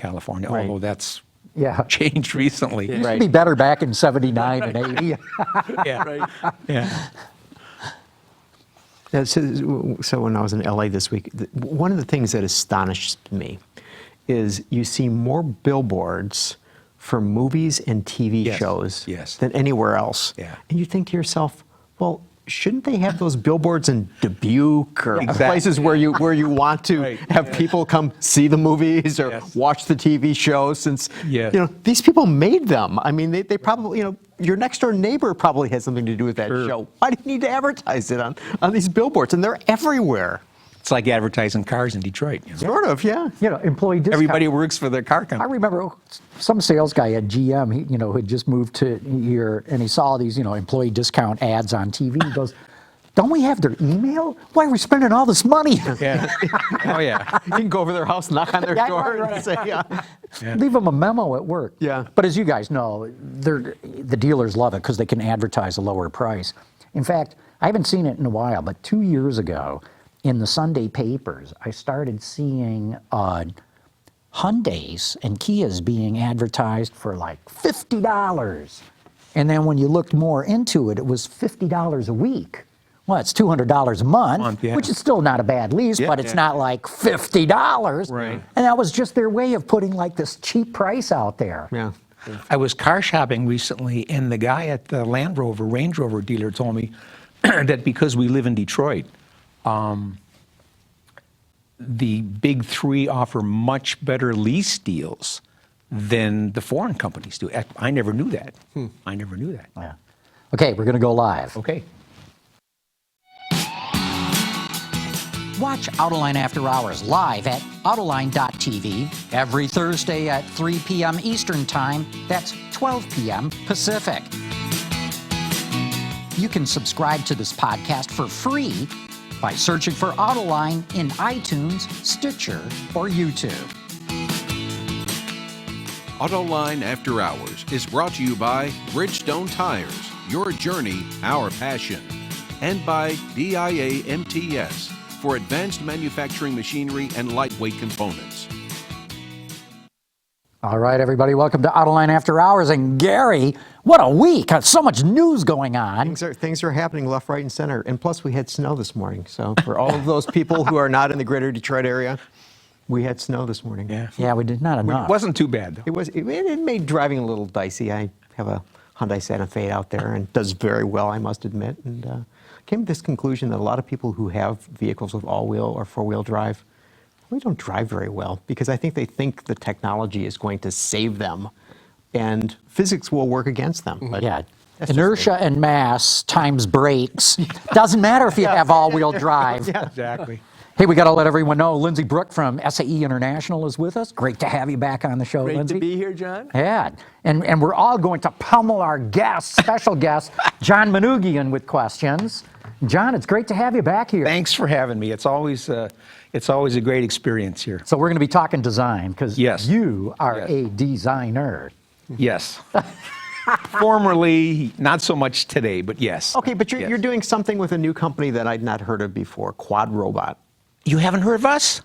California, Right. although that's Yeah. changed recently. It used to be better back in 79 and 80. Yeah. Right. Yeah. Yeah, so when I was in LA this week, one of the things that astonished me is you see more billboards for movies and TV Yes, shows yes. than anywhere else. Yeah. And you think to yourself, well, shouldn't they have those billboards in Dubuque or Exactly. places where you want to Right. have people come see the movies or Yes. watch the TV shows? Since Yes. these people made them. I mean, they probably your next door neighbor probably has something to do with that Sure. show. Why do you need to advertise it on these billboards? And they're everywhere. It's like advertising cars in Detroit. You know? Sort of, yeah. Employee discount. Everybody works for their car I company. remember some sales guy at GM, he, who had just moved to here, and he saw these, employee discount ads on TV. He goes, "Don't we have their email? Why are we spending all this money?" Yeah. Oh, yeah. You can go over their house, knock on their Yeah, door, right. and say, Leave them a memo at work. Yeah. But as you guys know, the dealers love it because they can advertise a lower price. In fact, I haven't seen it in a while, but 2 years ago, in the Sunday papers, I started seeing Hyundais and Kias being advertised for like $50. And then when you looked more into it, it was $50 a week. Well, it's $200 a month, Yeah. which is still not a bad lease, Yeah. but it's not like $50. Right. And that was just their way of putting like this cheap price out there. yeah. I was car shopping recently, and the guy at the Range Rover dealer told me that because we live in Detroit, the big three offer much better lease deals than the foreign companies do. I never knew that. I never knew that. Yeah. Okay, we're going to go live. Okay. Watch Autoline After Hours live at Autoline.tv every Thursday at 3 p.m. Eastern Time. That's 12 p.m. Pacific. You can subscribe to this podcast for free by searching for Autoline in iTunes, Stitcher, or YouTube. Autoline After Hours is brought to you by Bridgestone Tires, your journey, our passion, and by DIA MTS for advanced manufacturing machinery and lightweight components. All right, everybody, welcome to Autoline After Hours. And Gary, what a week! So much news going on. Things are happening left, right, and center. And plus, we had snow this morning. So for all of those people who are not in the greater Detroit area, we had snow this morning. Yeah. Yeah, we did not enough. It wasn't too bad, though. It made driving a little dicey. I have a Hyundai Santa Fe out there and does very well, I must admit. And came to this conclusion that a lot of people who have vehicles with all-wheel or four-wheel drive really don't drive very well because I think they think the technology is going to save them and physics will work against them. But Yeah. that's just Inertia and mass times brakes. Doesn't matter if you have all-wheel drive. Exactly. Hey, we got to let everyone know Lindsay Brooke from SAE International is with us. Great to have you back on the show, Great Lindsay. to be here, John. Yeah, and we're all going to pummel our guest, special guest, John Manoogian, with questions. John, it's great to have you back here. Thanks for having me. It's always a great experience here. So we're going to be talking design because Yes. you are Yes. a designer. Yes. Formerly, not so much today, but yes. Okay, but Yes. you're doing something with a new company that I'd not heard of before, Quadrobot. You haven't heard of us?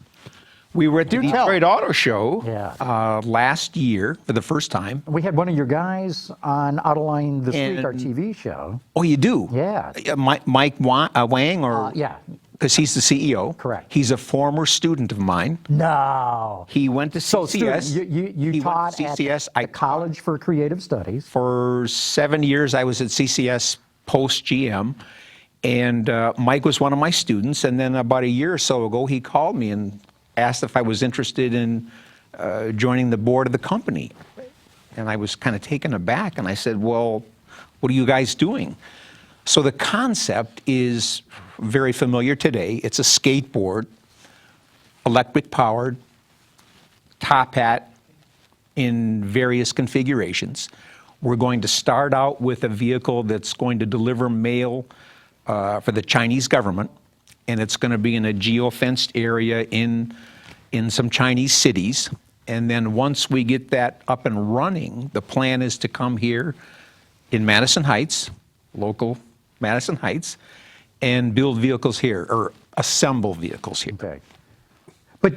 We were at the Do tell. Detroit Auto Show Yeah. last year for the first time. We had one of your guys on Autoline This Week, our And- TV show. Oh, you do? Yeah. Mike Wang, or Yeah. because he's the CEO. Correct. He's a former student of mine. No. He went to So, CCS. Stu, you He went taught to CCS. at the College for Creative Studies. For 7 years, I was at CCS post GM, and Mike was one of my students. And then about a year or so ago, he called me and asked if I was interested in joining the board of the company. And I was kind of taken aback, and I said, "Well, what are you guys doing?" So the concept is very familiar today. It's a skateboard, electric powered, top hat in various configurations. We're going to start out with a vehicle that's going to deliver mail for the Chinese government, and it's going to be in a geo-fenced area in some Chinese cities. And then once we get that up and running, the plan is to come here in Madison Heights, local Madison Heights, and build vehicles here, or assemble vehicles here. Okay. But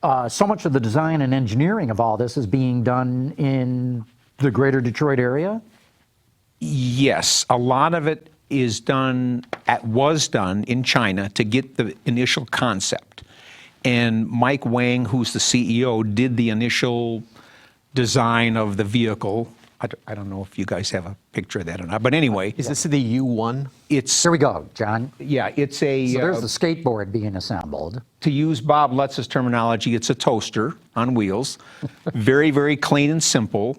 So much of the design and engineering of all this is being done in the greater Detroit area? Yes, a lot of it is was done in China to get the initial concept. And Mike Wang, who's the CEO, did the initial design of the vehicle. I don't know if you guys have a picture of that or not, but anyway. Is this the U1? It's, Here we go, John. yeah, it's a, So there's the skateboard being assembled. to use Bob Lutz's terminology, it's a toaster on wheels. Very, very clean and simple.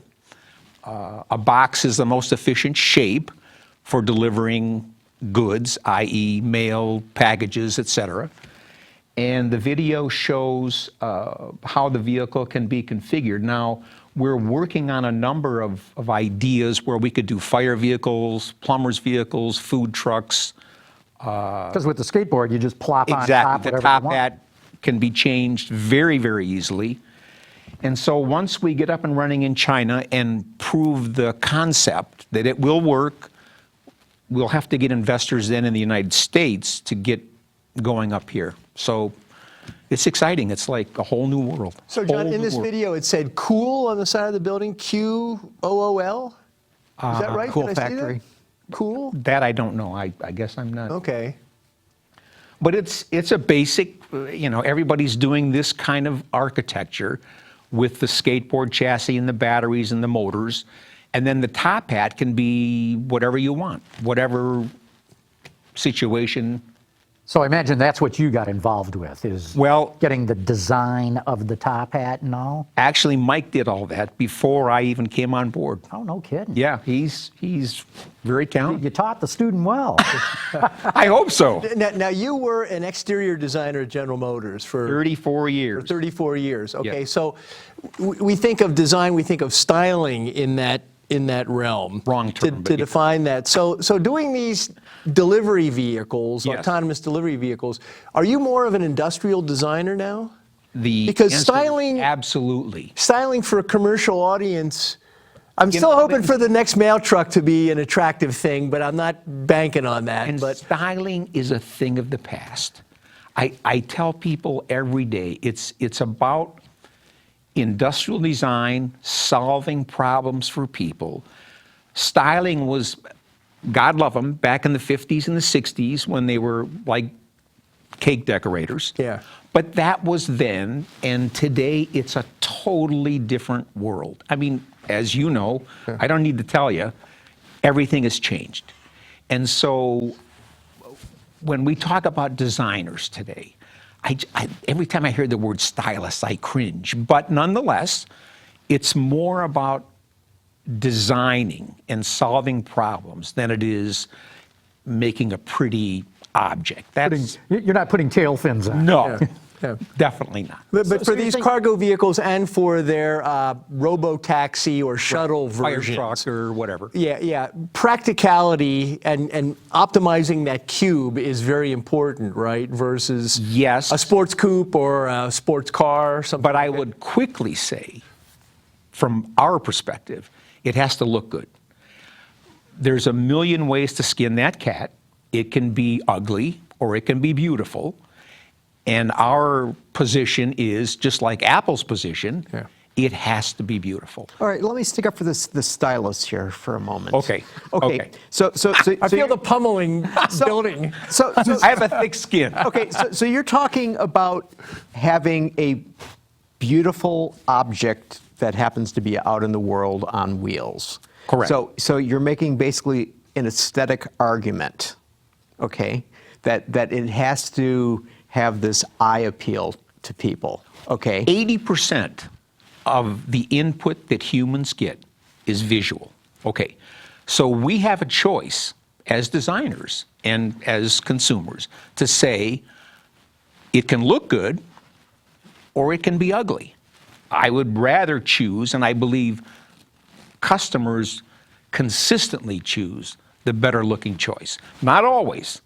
A box is the most efficient shape for delivering goods, i.e. mail, packages, etc. And the video shows how the vehicle can be configured. Now, we're working on a number of ideas where we could do fire vehicles, plumbers' vehicles, food trucks. Because with the skateboard, you just plop on top Exactly. The whatever top you want. hat can be changed very, very easily. And so once we get up and running in China and prove the concept that it will work, we'll have to get investors then in the United States to get going up here. So it's exciting. It's like a whole new world. So, John, Whole in new this world. video, it said "cool" on the side of the building. QOOL. Is that right? Cool Did I see that? Factory. Cool. That I don't know. I guess I'm not. Okay. But it's a basic, everybody's doing this kind of architecture with the skateboard chassis and the batteries and the motors. And then the top hat can be whatever you want, whatever situation. So I imagine that's what you got involved with, is Well- getting the design of the top hat and all? Actually, Mike did all that before I even came on board. Oh, no kidding. Yeah, he's very talented. You taught the student well. I hope so. Now, you were an exterior designer at General Motors for 34 years. 34 years. Okay, Yeah. so we think of design, we think of styling in that realm. Wrong term, To but yeah. define that. So doing these delivery vehicles, Yes. autonomous delivery vehicles, are you more of an industrial designer now? answer Because is styling- absolutely. Styling for a commercial audience. I'm You still know, hoping for the next mail truck to be an attractive thing, but I'm not banking on that. And But styling is a thing of the past. I tell people every day, it's about industrial design, solving problems for people. Styling was, God love them, back in the 50s and the 60s when they were like cake decorators. Yeah. But that was then, and today it's a totally different world. I mean, as you know, I don't need to tell you, everything has changed. And so when we talk about designers today, every time I hear the word stylist, I cringe. But nonetheless, it's more about designing and solving problems than it is making a pretty object. That's You're not putting tail fins on. no, Yeah. definitely not. But So for you these think- cargo vehicles and for their robo-taxi or shuttle Fire versions. truck or whatever. Yeah. Practicality and optimizing that cube is very important, right? Versus Yes. a sports coupe or a sports car or something. But I like that. would quickly say, from our perspective, it has to look good. There's a million ways to skin that cat. It can be ugly or it can be beautiful. And our position is, just like Apple's position, Yeah. it has to be beautiful. All right, let me stick up for the stylist here for a moment. Okay, Okay. okay. So I feel you're- the pummeling building. so I have a thick skin. okay, so you're talking about having a beautiful object that happens to be out in the world on wheels. Correct. So you're making basically an aesthetic argument, okay, that it has to have this eye appeal to people, okay? 80% of the input that humans get is visual. Okay, so we have a choice as designers and as consumers to say it can look good or it can be ugly. I would rather choose, and I believe customers consistently choose the better looking choice. Not always,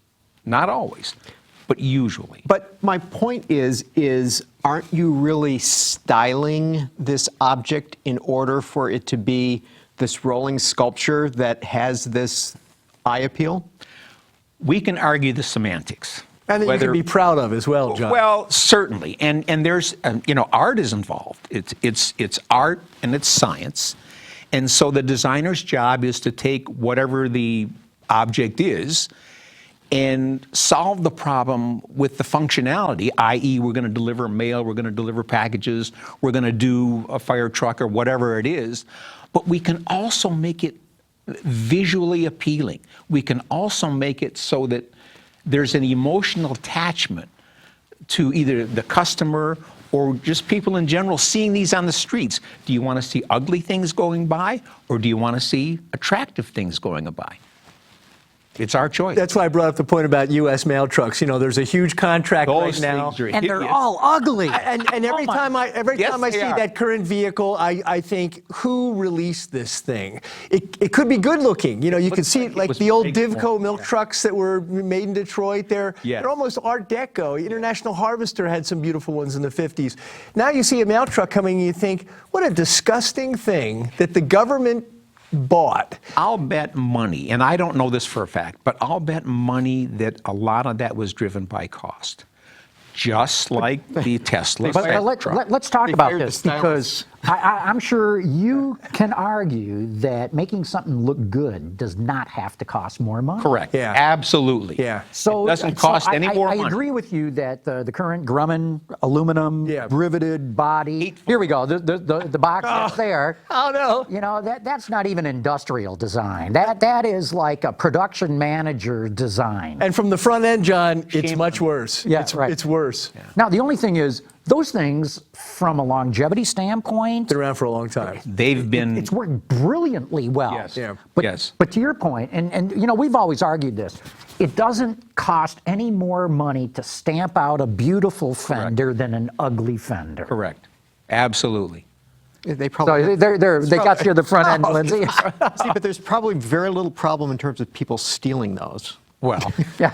but usually. But my point is aren't you really styling this object in order for it to be this rolling sculpture that has this eye appeal? We can argue the semantics. And that you can be proud of as well, John. Well, certainly, and there's art is involved. It's art and it's science, and so the designer's job is to take whatever the object is and solve the problem with the functionality, i.e., we're going to deliver mail, we're going to deliver packages, we're going to do a fire truck or whatever it is, but we can also make it visually appealing. We can also make it so that there's an emotional attachment to either the customer or just people in general seeing these on the streets. Do you want to see ugly things going by, or do you want to see attractive things going by? It's our choice. That's why I brought up the point about U.S. mail trucks. There's a huge contract Those right now. things are And they're hideous. all ugly. And every time I Yes, see they are. that current vehicle, I think, who released this thing? It could be good looking. You can see like it like was the old made Divco for- milk trucks that were made in Detroit. They're almost Art Deco. International Harvester had some beautiful ones in the 50s. Now you see a mail truck coming and you think, what a disgusting thing that the government bought. I'll bet money, and I don't know this for a fact, but I'll bet money that a lot of that was driven by cost. Just like the Tesla But Cybertruck. let's talk They about fired the this stylists. because I'm sure you can argue that making something look good does not have to cost more money. Correct. Yeah. Absolutely. Yeah. So it doesn't cost any more I money. agree with you that the current Grumman aluminum riveted body. Here we go. The box that's there. Oh no. That's not even industrial design. That is like a production manager design. And from the front end, John, it's much worse. Yeah, it's, right. It's worse. Now the only thing is, those things, from a longevity standpoint, Been around for a long time. They've been. it's worked brilliantly well. Yes. Yeah. But, Yes. but to your point, and we've always argued this, it doesn't cost any more money to stamp out a beautiful fender than an ugly fender. Correct. Absolutely. They probably So they got you to the front end, Lindsay. see, but there's probably very little problem in terms of people stealing those. Well, Yeah.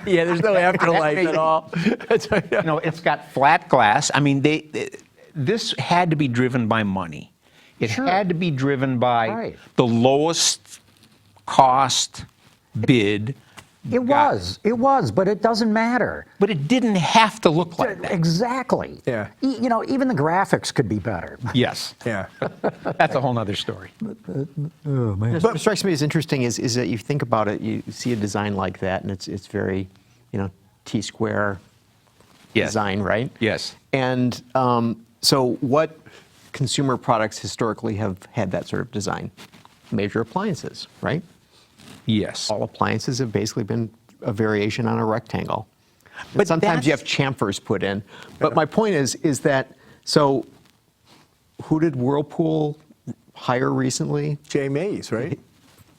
Yeah, there's no afterlife at all. it's got flat glass. I mean, this had to be driven by money. It Sure. had to be driven by Right. the lowest cost bid. It was, but it doesn't matter. But it didn't have to look like that. Exactly. Yeah. Even the graphics could be better. Yes. Yeah. That's a whole nother story. What strikes me as interesting is that you think about it, you see a design like that, and it's very, T-square Yes. design, right? Yes. And so what consumer products historically have had that sort of design? Major appliances, right? Yes. All appliances have basically been a variation on a rectangle. But But sometimes you that's- have chamfers put in. But my point is that, so who did Whirlpool hire recently? Jay Mays, right?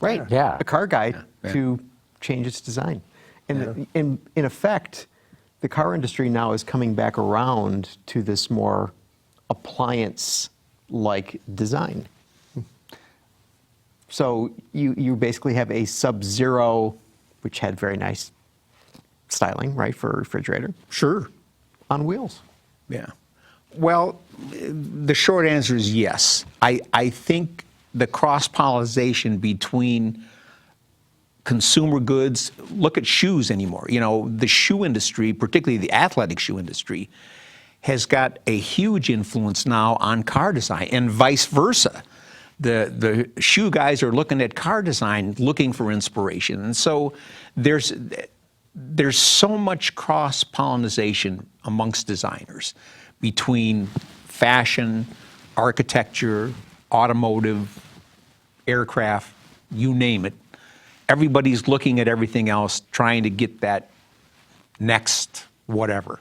Right. Yeah. A car guy to change its design. And in effect, the car industry now is coming back around to this more appliance-like design. So you basically have a Sub-Zero, which had very nice styling, right, for a refrigerator, Sure. on wheels. Yeah. Well, the short answer is yes. I think the cross-pollination between consumer goods, look at shoes anymore. The shoe industry, particularly the athletic shoe industry, has got a huge influence now on car design, and vice versa. The shoe guys are looking at car design, looking for inspiration. And so there's so much cross-pollination amongst designers between fashion, architecture, automotive, aircraft, you name it. Everybody's looking at everything else, trying to get that next whatever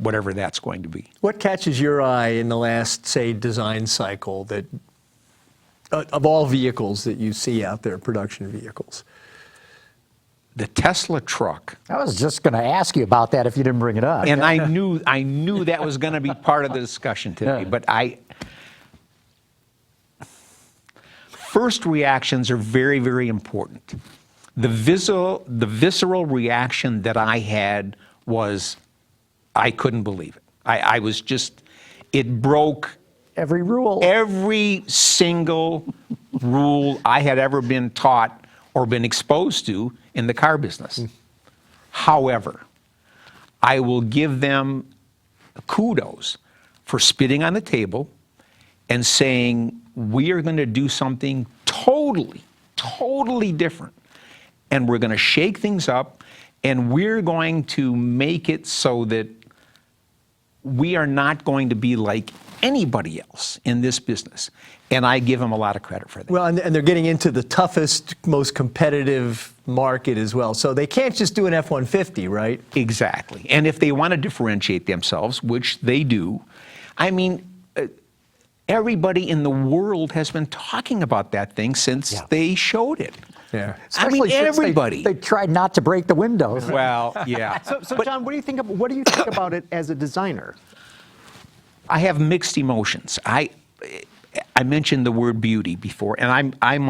that's going to be. What catches your eye in the last, say, design cycle that, of all vehicles that you see out there, production vehicles? The Tesla truck. I was just going to ask you about that if you didn't bring it up. And I knew that was going to be part of the discussion today, Yeah. but first reactions are very, very important. The visceral reaction that I had was, I couldn't believe it. I was just, it broke Every rule. every single rule I had ever been taught or been exposed to in the car business. However, I will give them kudos for spitting on the table and saying, we are going to do something totally different. And we're going to shake things up, and we're going to make it so that we are not going to be like anybody else in this business. And I give them a lot of credit for that. Well, and they're getting into the toughest, most competitive market as well. So they can't just do an F-150, right? Exactly. And if they want to differentiate themselves, which they do, I mean, everybody in the world has been talking about that thing since they showed it. Yeah. I mean, Especially since everybody. They tried not to break the windows. Well, yeah. So John, what do you think about it as a designer? I have mixed emotions. I mentioned the word beauty before, and I'm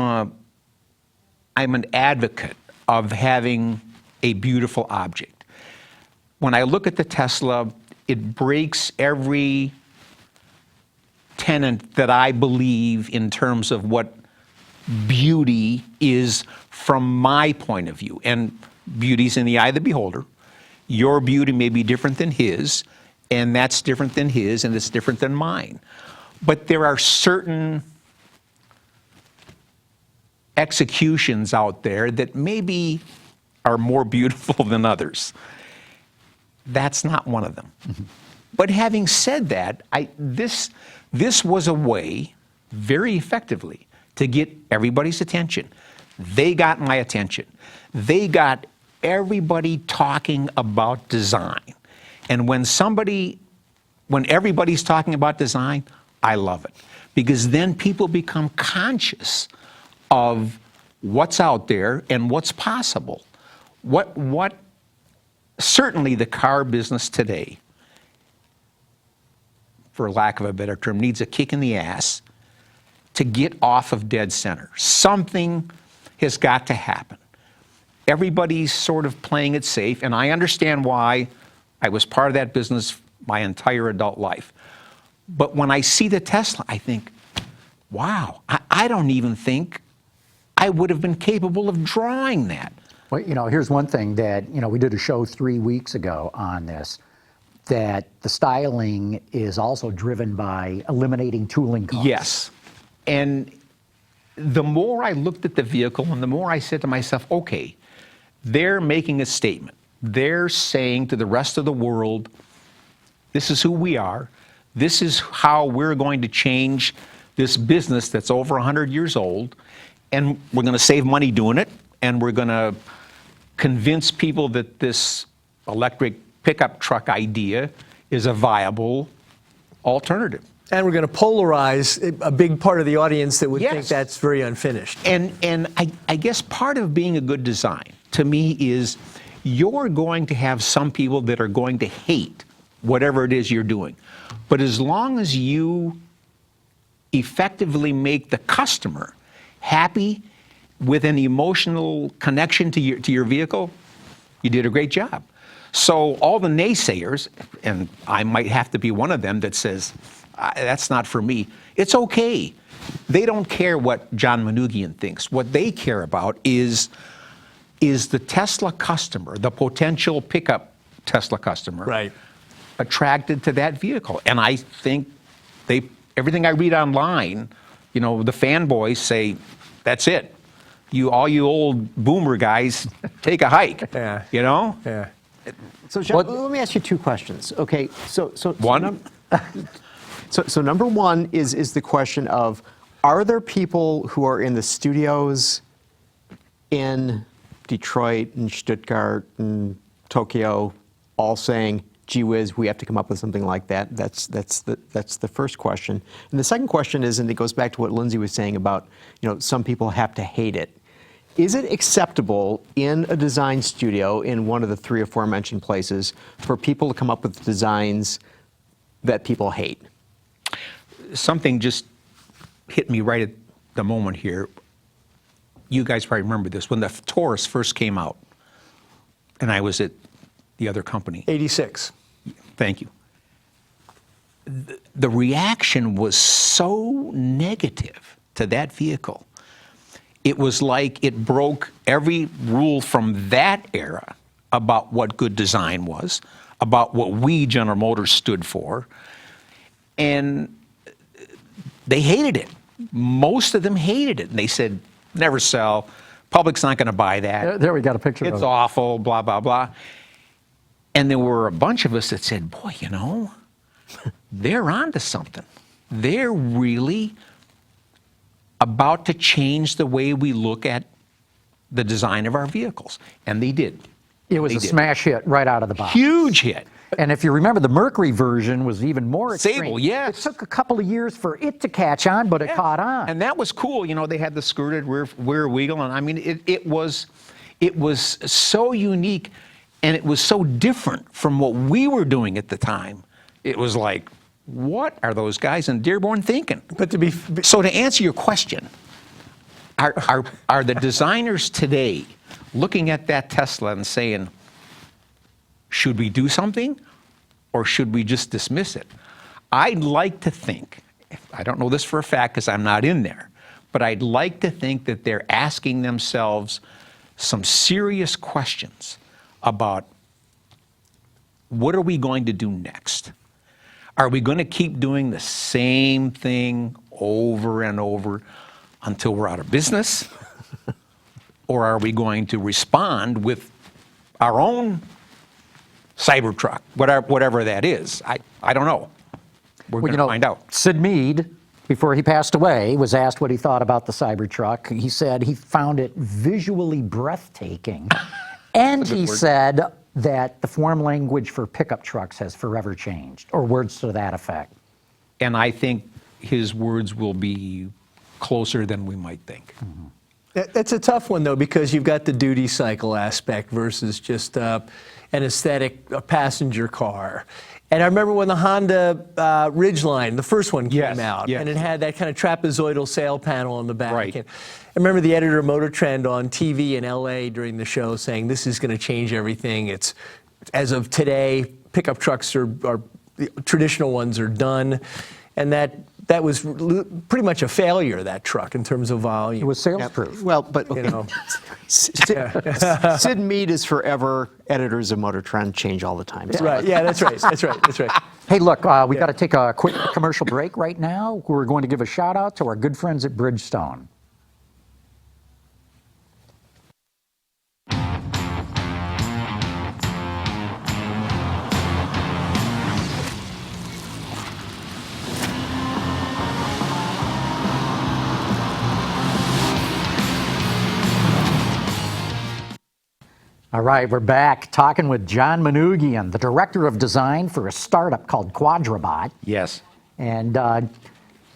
an advocate of having a beautiful object. When I look at the Tesla, it breaks every tenet that I believe in terms of what beauty is from my point of view. And beauty's in the eye of the beholder. Your beauty may be different than his, and that's different than his, and it's different than mine. But there are certain executions out there that maybe are more beautiful than others. That's not one of them. Mm-hmm. But having said that, this was a way, very effectively, to get everybody's attention. They got my attention. They got everybody talking about design. And when everybody's talking about design, I love it. Because then people become conscious of what's out there and what's possible. What certainly the car business today, for lack of a better term, needs a kick in the ass to get off of dead center. Something has got to happen. Everybody's sort of playing it safe, and I understand why. I was part of that business my entire adult life. But when I see the Tesla, I think, wow, I don't even think I would have been capable of drawing that. Well, here's one thing that, we did a show 3 weeks ago on this, that the styling is also driven by eliminating tooling costs. Yes. And the more I looked at the vehicle and the more I said to myself, okay, they're making a statement. They're saying to the rest of the world, this is who we are. This is how we're going to change this business that's over 100 years old. And we're going to save money doing it. And we're going to convince people that this electric pickup truck idea is a viable alternative. And we're going to polarize a big part of the audience that would think Yes. that's very unfinished. And I guess part of being a good design, to me, is you're going to have some people that are going to hate whatever it is you're doing. But as long as you effectively make the customer happy with an emotional connection to your vehicle, you did a great job. So all the naysayers, and I might have to be one of them that says, that's not for me, it's okay. They don't care what John Manoogian thinks. What they care about is the Tesla customer, the potential pickup Tesla customer, Right. attracted to that vehicle. And I think everything I read online, the fanboys say, that's it. All you old boomer guys, take a hike. Yeah. Yeah. So, John, let me ask you two questions. Okay, so One? So number one is the question of, are there people who are in the studios in Detroit and Stuttgart and Tokyo all saying, gee whiz, we have to come up with something like that? That's the first question. And the second question is, and it goes back to what Lindsay was saying about, some people have to hate it. Is it acceptable in a design studio in one of the 3 or 4 mentioned places for people to come up with designs that people hate? Something just hit me right at the moment here. You guys probably remember this. When the Taurus first came out, and I was at the other company. 86. Thank you. The reaction was so negative to that vehicle. It was like it broke every rule from that era about what good design was, about what we, General Motors, stood for, and they hated it. Most of them hated it. And they said, never sell. Public's not going to buy that. There we got a picture of It's it. awful, blah, blah, blah. And there were a bunch of us that said, boy, they're onto something. They're really about to change the way we look at the design of our vehicles. And they did. It was They a did. smash hit right out of the box. Huge hit. And if you remember, the Mercury version was even more extreme. Sable, yes. It took a couple of years for it to catch on, but it caught on. And that was cool. They had the skirted rear wheel, and I mean, it was so unique, and it was so different from what we were doing at the time. It was like, what are those guys in Dearborn thinking? But So to answer your question, are the designers today looking at that Tesla and saying, should we do something or should we just dismiss it? I'd like to think, I don't know this for a fact because I'm not in there, but I'd like to think that they're asking themselves some serious questions about what are we going to do next? Are we going to keep doing the same thing over and over until we're out of business? Or are we going to respond with our own Cybertruck, whatever that is? I don't know. We're going to find out. Sid Mead, before he passed away, was asked what he thought about the Cybertruck. He said he found it visually breathtaking. And he said that the form language for pickup trucks has forever changed, or words to that effect. And I think his words will be closer than we might think. Mm-hmm. That's a tough one, though, because you've got the duty cycle aspect versus just an aesthetic passenger car. And I remember when the Honda Ridgeline, the first one, came out, and it had that kind of trapezoidal sail panel on the back. Right. And I remember the editor of Motor Trend on TV in LA during the show saying, this is going to change everything. It's, as of today, pickup trucks are the traditional ones are done. And that was pretty much a failure, that truck, in terms of volume. It was sales-proof. Well, but Sid Mead is forever. Editors of Motor Trend change all the time. So. Right, yeah, that's right, that's right, that's right. Hey, look, we got to take a quick commercial break right now. We're going to give a shout out to our good friends at Bridgestone. All right, we're back talking with John Manoogian, the director of design for a startup called Quadrobot. Yes. And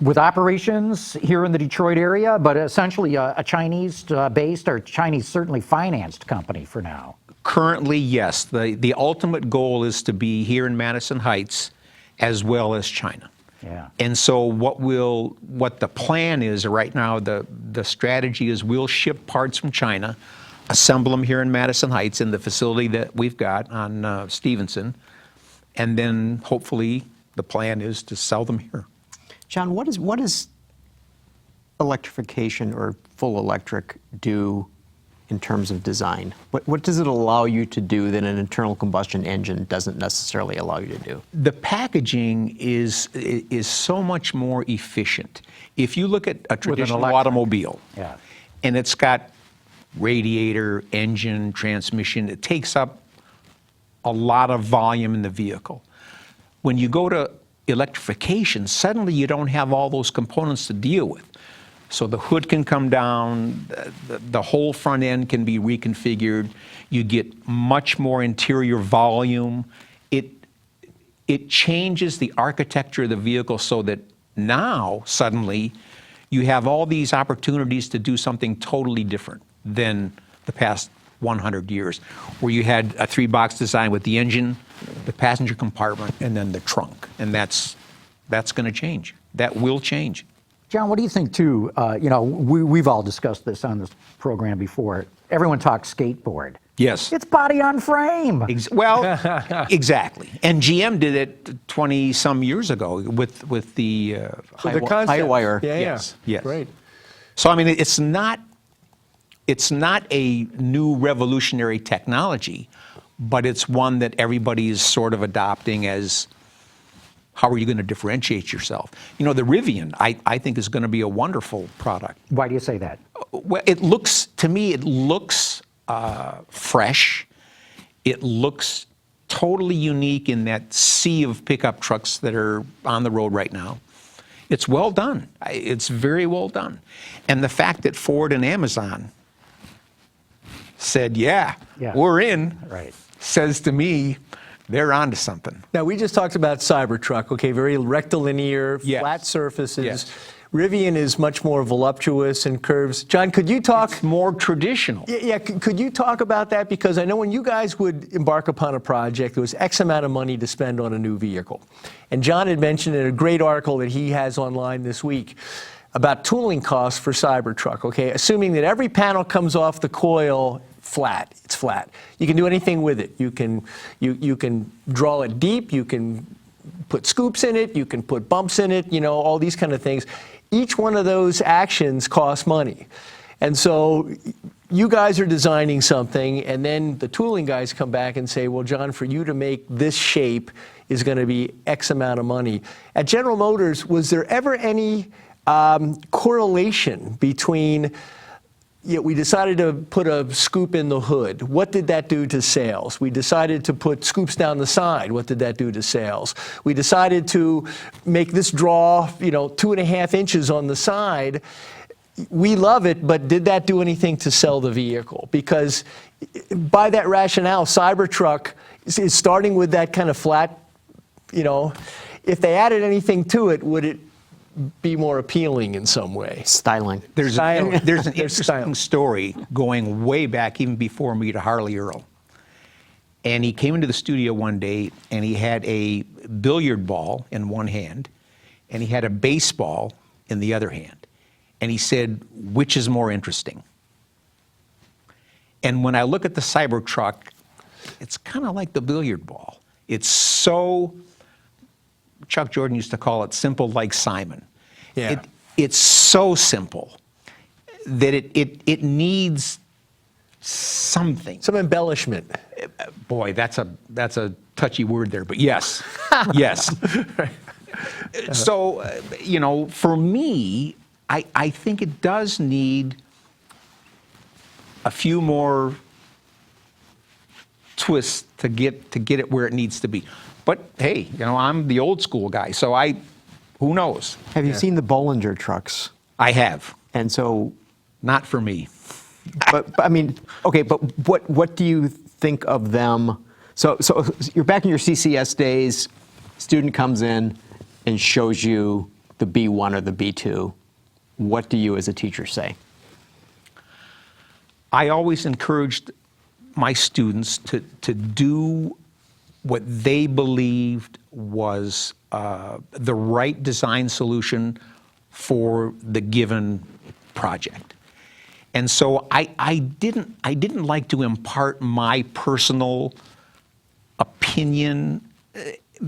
with operations here in the Detroit area, but essentially a Chinese-based or Chinese certainly financed company for now. Currently, yes. The ultimate goal is to be here in Madison Heights as well as China. Yeah. And so what the plan is right now, the strategy is we'll ship parts from China, assemble them here in Madison Heights in the facility that we've got on Stevenson, and then hopefully the plan is to sell them here. John, what does electrification or full electric do in terms of design? What does it allow you to do that an internal combustion engine doesn't necessarily allow you to do? The packaging is so much more efficient. If you look at a traditional electric. automobile, Yeah. and it's got radiator, engine, transmission, it takes up a lot of volume in the vehicle. When you go to electrification, suddenly you don't have all those components to deal with. So the hood can come down, the whole front end can be reconfigured, you get much more interior volume. It changes the architecture of the vehicle so that now, suddenly, you have all these opportunities to do something totally different than the past 100 years, where you had a three-box design with the engine, the passenger compartment, and then the trunk. And that's going to change. That will change. John, what do you think, too? We've all discussed this on this program before. Everyone talks skateboard. Yes. It's body on frame. Exactly. And GM did it 20-some years ago with the The concept. high wire. Yeah, Yes, yes. Right. So I mean, it's not a new revolutionary technology, but it's one that everybody is sort of adopting as, how are you going to differentiate yourself? You know, the Rivian, I think, is going to be a wonderful product. Why do you say that? Well, it looks, to me, it looks fresh. It looks totally unique in that sea of pickup trucks that are on the road right now. It's well done. It's very well done. And the fact that Ford and Amazon said, yeah. We're in, Right. says to me, they're onto something. Now, we just talked about Cybertruck, okay, very rectilinear, Yes. flat surfaces. Yes. Rivian is much more voluptuous and curves. John, could you talk? It's more traditional. Could you talk about that? Because I know when you guys would embark upon a project, there was X amount of money to spend on a new vehicle. And John had mentioned in a great article that he has online this week about tooling costs for Cybertruck, okay? Assuming that every panel comes off the coil flat, it's flat. You can do anything with it. You can draw it deep, you can put scoops in it, you can put bumps in it, you know, all these kind of things. Each one of those actions costs money. And so you guys are designing something, and then the tooling guys come back and say, well, John, for you to make this shape is going to be X amount of money. At General Motors, was there ever any correlation between, we decided to put a scoop in the hood. What did that do to sales? We decided to put scoops down the side. What did that do to sales? We decided to make this draw, 2.5 inches on the side. We love it, but did that do anything to sell the vehicle? Because by that rationale, Cybertruck is starting with that kind of flat, if they added anything to it, would it be more appealing in some way? Styling. There's an interesting story going way back, even before me, to Harley Earl. And he came into the studio one day, and he had a billiard ball in one hand, and he had a baseball in the other hand. And he said, which is more interesting? And when I look at the Cybertruck, it's kind of like the billiard ball. It's so, Chuck Jordan used to call it simple like Simon. Yeah. It's so simple that it needs something. Some embellishment. Boy, that's a touchy word there, but yes, yes. So, for me, I think it does need a few more twists to get it where it needs to be. But hey, I'm the old school guy, so who knows? Have you seen the Bollinger trucks? I have. And so, Not for me. but I mean, okay, but what do you think of them? So you're back in your CCS days, student comes in and shows you the B1 or the B2. What do you as a teacher say? I always encouraged my students to do what they believed was the right design solution for the given project. And so I didn't like to impart my personal opinion,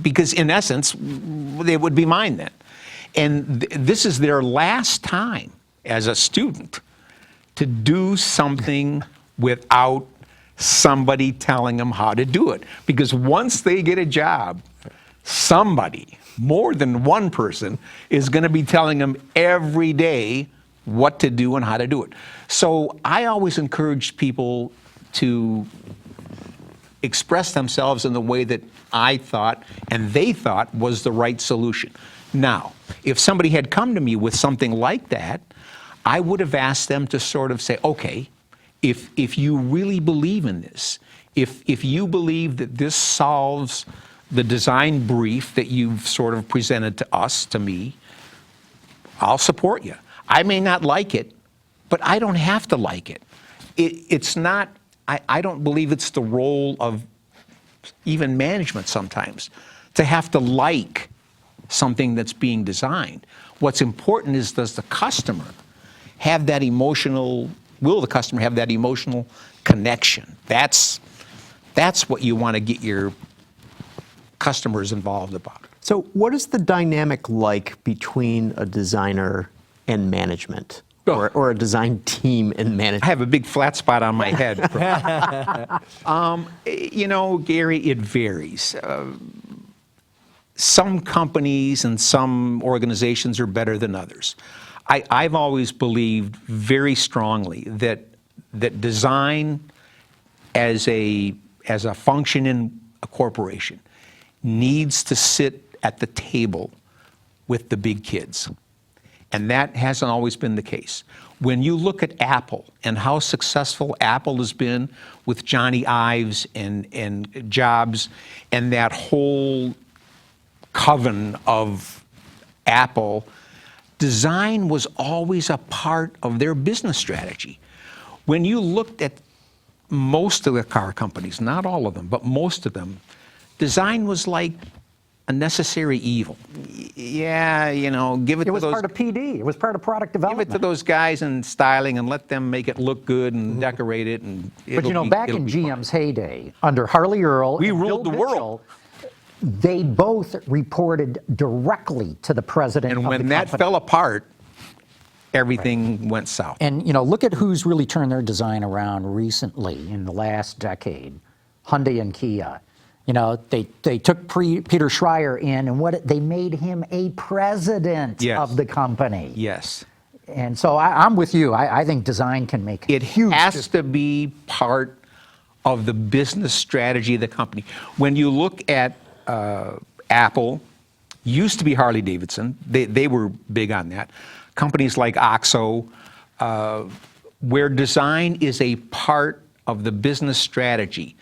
because in essence, they would be mine then. And this is their last time as a student to do something without somebody telling them how to do it. Because once they get a job, somebody, more than one person, is going to be telling them every day what to do and how to do it. So I always encourage people to express themselves in the way that I thought and they thought was the right solution. Now, if somebody had come to me with something like that, I would have asked them to sort of say, okay, if you really believe in this, if you believe that this solves the design brief that you've sort of presented to us, to me, I'll support you. I may not like it, but I don't have to like it. It's not, I don't believe it's the role of even management sometimes to have to like something that's being designed. What's important is, does the customer have that will the customer have that emotional connection? That's what you want to get your customers involved about. So what is the dynamic like between a designer and management? or a design team and I management? have a big flat spot on my head. You know, Gary, it varies. Some companies and some organizations are better than others. I've always believed very strongly that design as a function in a corporation needs to sit at the table with the big kids. And that hasn't always been the case. When you look at Apple and how successful Apple has been with Johnny Ives and Jobs and that whole coven of Apple, design was always a part of their business strategy. When you looked at most of the car companies, not all of them, but most of them, design was like a necessary evil. Yeah, you know, give it to It was those. part of PD. It was part of product Give development. it to those guys in styling and let them make it look good and decorate it. And But you know, back in GM's heyday, under Harley Earl, We and ruled Bill the world. Mitchell, they both reported directly to the president And of when the that company. fell apart, everything went south. And you know, look at who's really turned their design around recently in the last decade: Hyundai and Kia. You know, they took Peter Schreier in, and they made him a president Yes. of the company. Yes. And so I'm with you. I think design can make It huge. has to be part of the business strategy of the company. When you look at Apple, used to be Harley Davidson, they were big on that. Companies like OXO, where design is a part of the business strategy,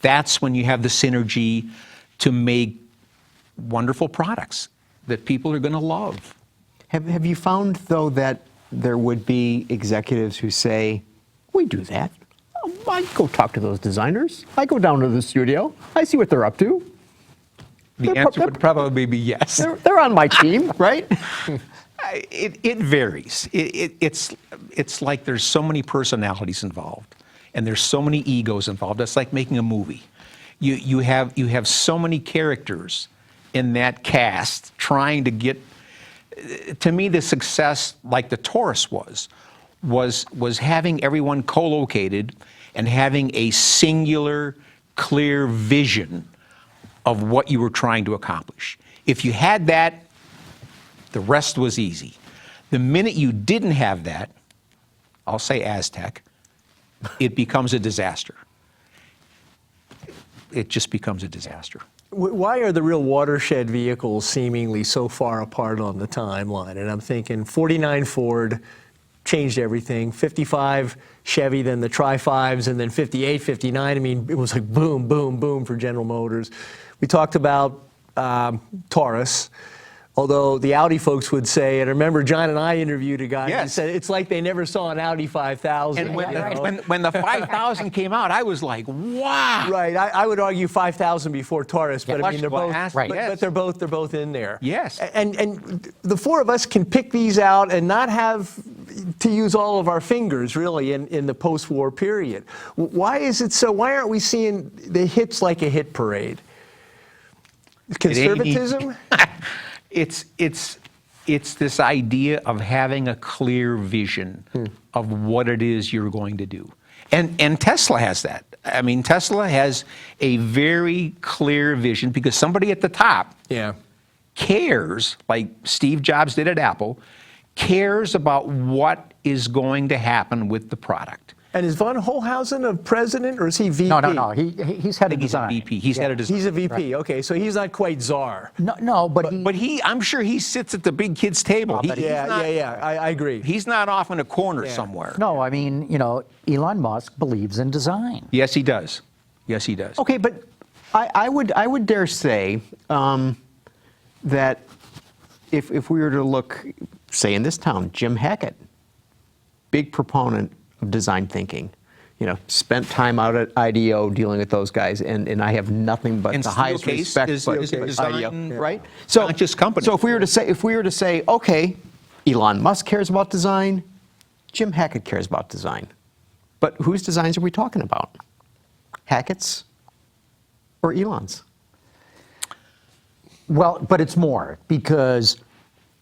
that's when you have the synergy to make wonderful products that people are going to love. Have you found, though, that there would be executives who say, we do that. I go talk to those designers. I go down to the studio. I see what they're up to. The answer would probably be yes. They're on my team, right? It varies. It's like there's so many personalities involved, and there's so many egos involved. It's like making a movie. You have so many characters in that cast trying to get. To me, the success, like the Taurus was having everyone co-located and having a singular, clear vision of what you were trying to accomplish. If you had that, the rest was easy. The minute you didn't have that, I'll say Aztec, it becomes a disaster. It just becomes a disaster. Why are the real watershed vehicles seemingly so far apart on the timeline? And I'm thinking 49 Ford changed everything, 55 Chevy, then the Tri-5s, and then 58, 59. I mean, it was like boom, boom, boom for General Motors. We talked about Taurus, although the Audi folks would say, and I remember John and I interviewed a guy who Yes. said it's like they never saw an Audi 5000. And you know? when the 5000 came out, I was like, wow. Right, I would argue 5,000 before Taurus, but I mean they're Well, both, right. but they're both in there. Yes. And the four of us can pick these out and not have to use all of our fingers really in the post-war period. Why is it so? Why aren't we seeing the hits like a hit parade? Conservatism? It's this idea of having a clear vision of what it is you're going to do. And Tesla has that. I mean, Tesla has a very clear vision because somebody at the top Yeah. cares, like Steve Jobs did at Apple, cares about what is going to happen with the product. And is von Holhausen a president or is he VP? No. He's head of He's a design. VP. He's head of design. He's a VP. Okay, so he's not quite czar. No, but I'm sure he sits at the big kids' table. He's not- I agree. He's not off in a corner somewhere. no, I mean, you know, Elon Musk believes in design. Yes, he does. Yes, he does. Okay, but I would dare say that if we were to look, say in this town, Jim Hackett, big proponent of design thinking, you know, spent time out at IDEO dealing with those guys, and I have nothing but And the highest Steelcase respect is for a design IDEO, right? conscious company. So if we were to say, okay, Elon Musk cares about design, Jim Hackett cares about design, but whose designs are we talking about? Hackett's or Elon's? Well, but it's more because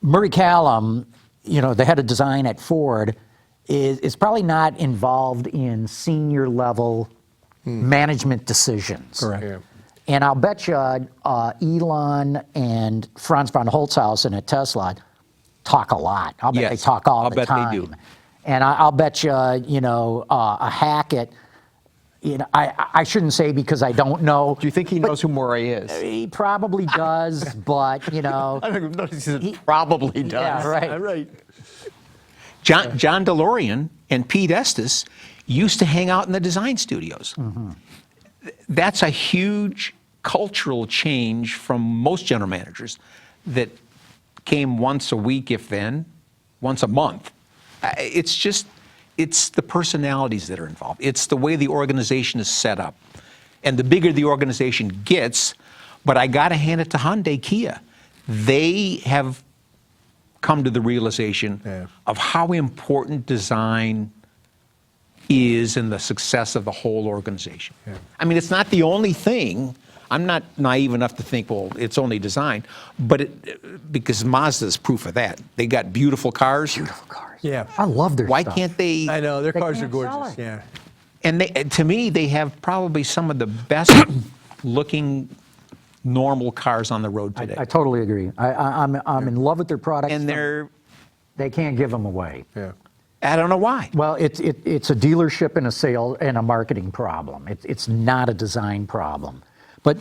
Murray Callum, you know, the head of design at Ford, is probably not involved in senior level management decisions. Correct. Yeah. And I'll bet you Elon and Franz von Holzhausen at Tesla talk a lot. I'll bet they Yes, talk all I'll the bet they time. do. And I'll bet you, a Hackett, I shouldn't say because I don't know. Do you think he knows who Moray is? He probably does, but, I don't know. He said probably does. yeah, right. All right. John DeLorean and Pete Estes used to hang out in the design studios. That's a huge cultural change from most general managers that came once a week, if then, once a month. It's the personalities that are involved. It's the way the organization is set up. And the bigger the organization gets, but I got to hand it to Hyundai Kia. They have come to the realization of how important design is in the success of the whole organization. I mean, it's not the only thing. I'm not naive enough to think, well, it's only design, but because Mazda's proof of that. They got beautiful cars. Beautiful cars. Yeah. I love their Why stuff. can't they? I know, their cars are can't sell gorgeous. it. Yeah. And to me, they have probably some of the best looking normal cars on the road today. I totally agree. I'm in love with their products. And they can't give them away. Yeah. I don't know why. Well, it's a dealership and a sale and a marketing problem. It's not a design problem. But,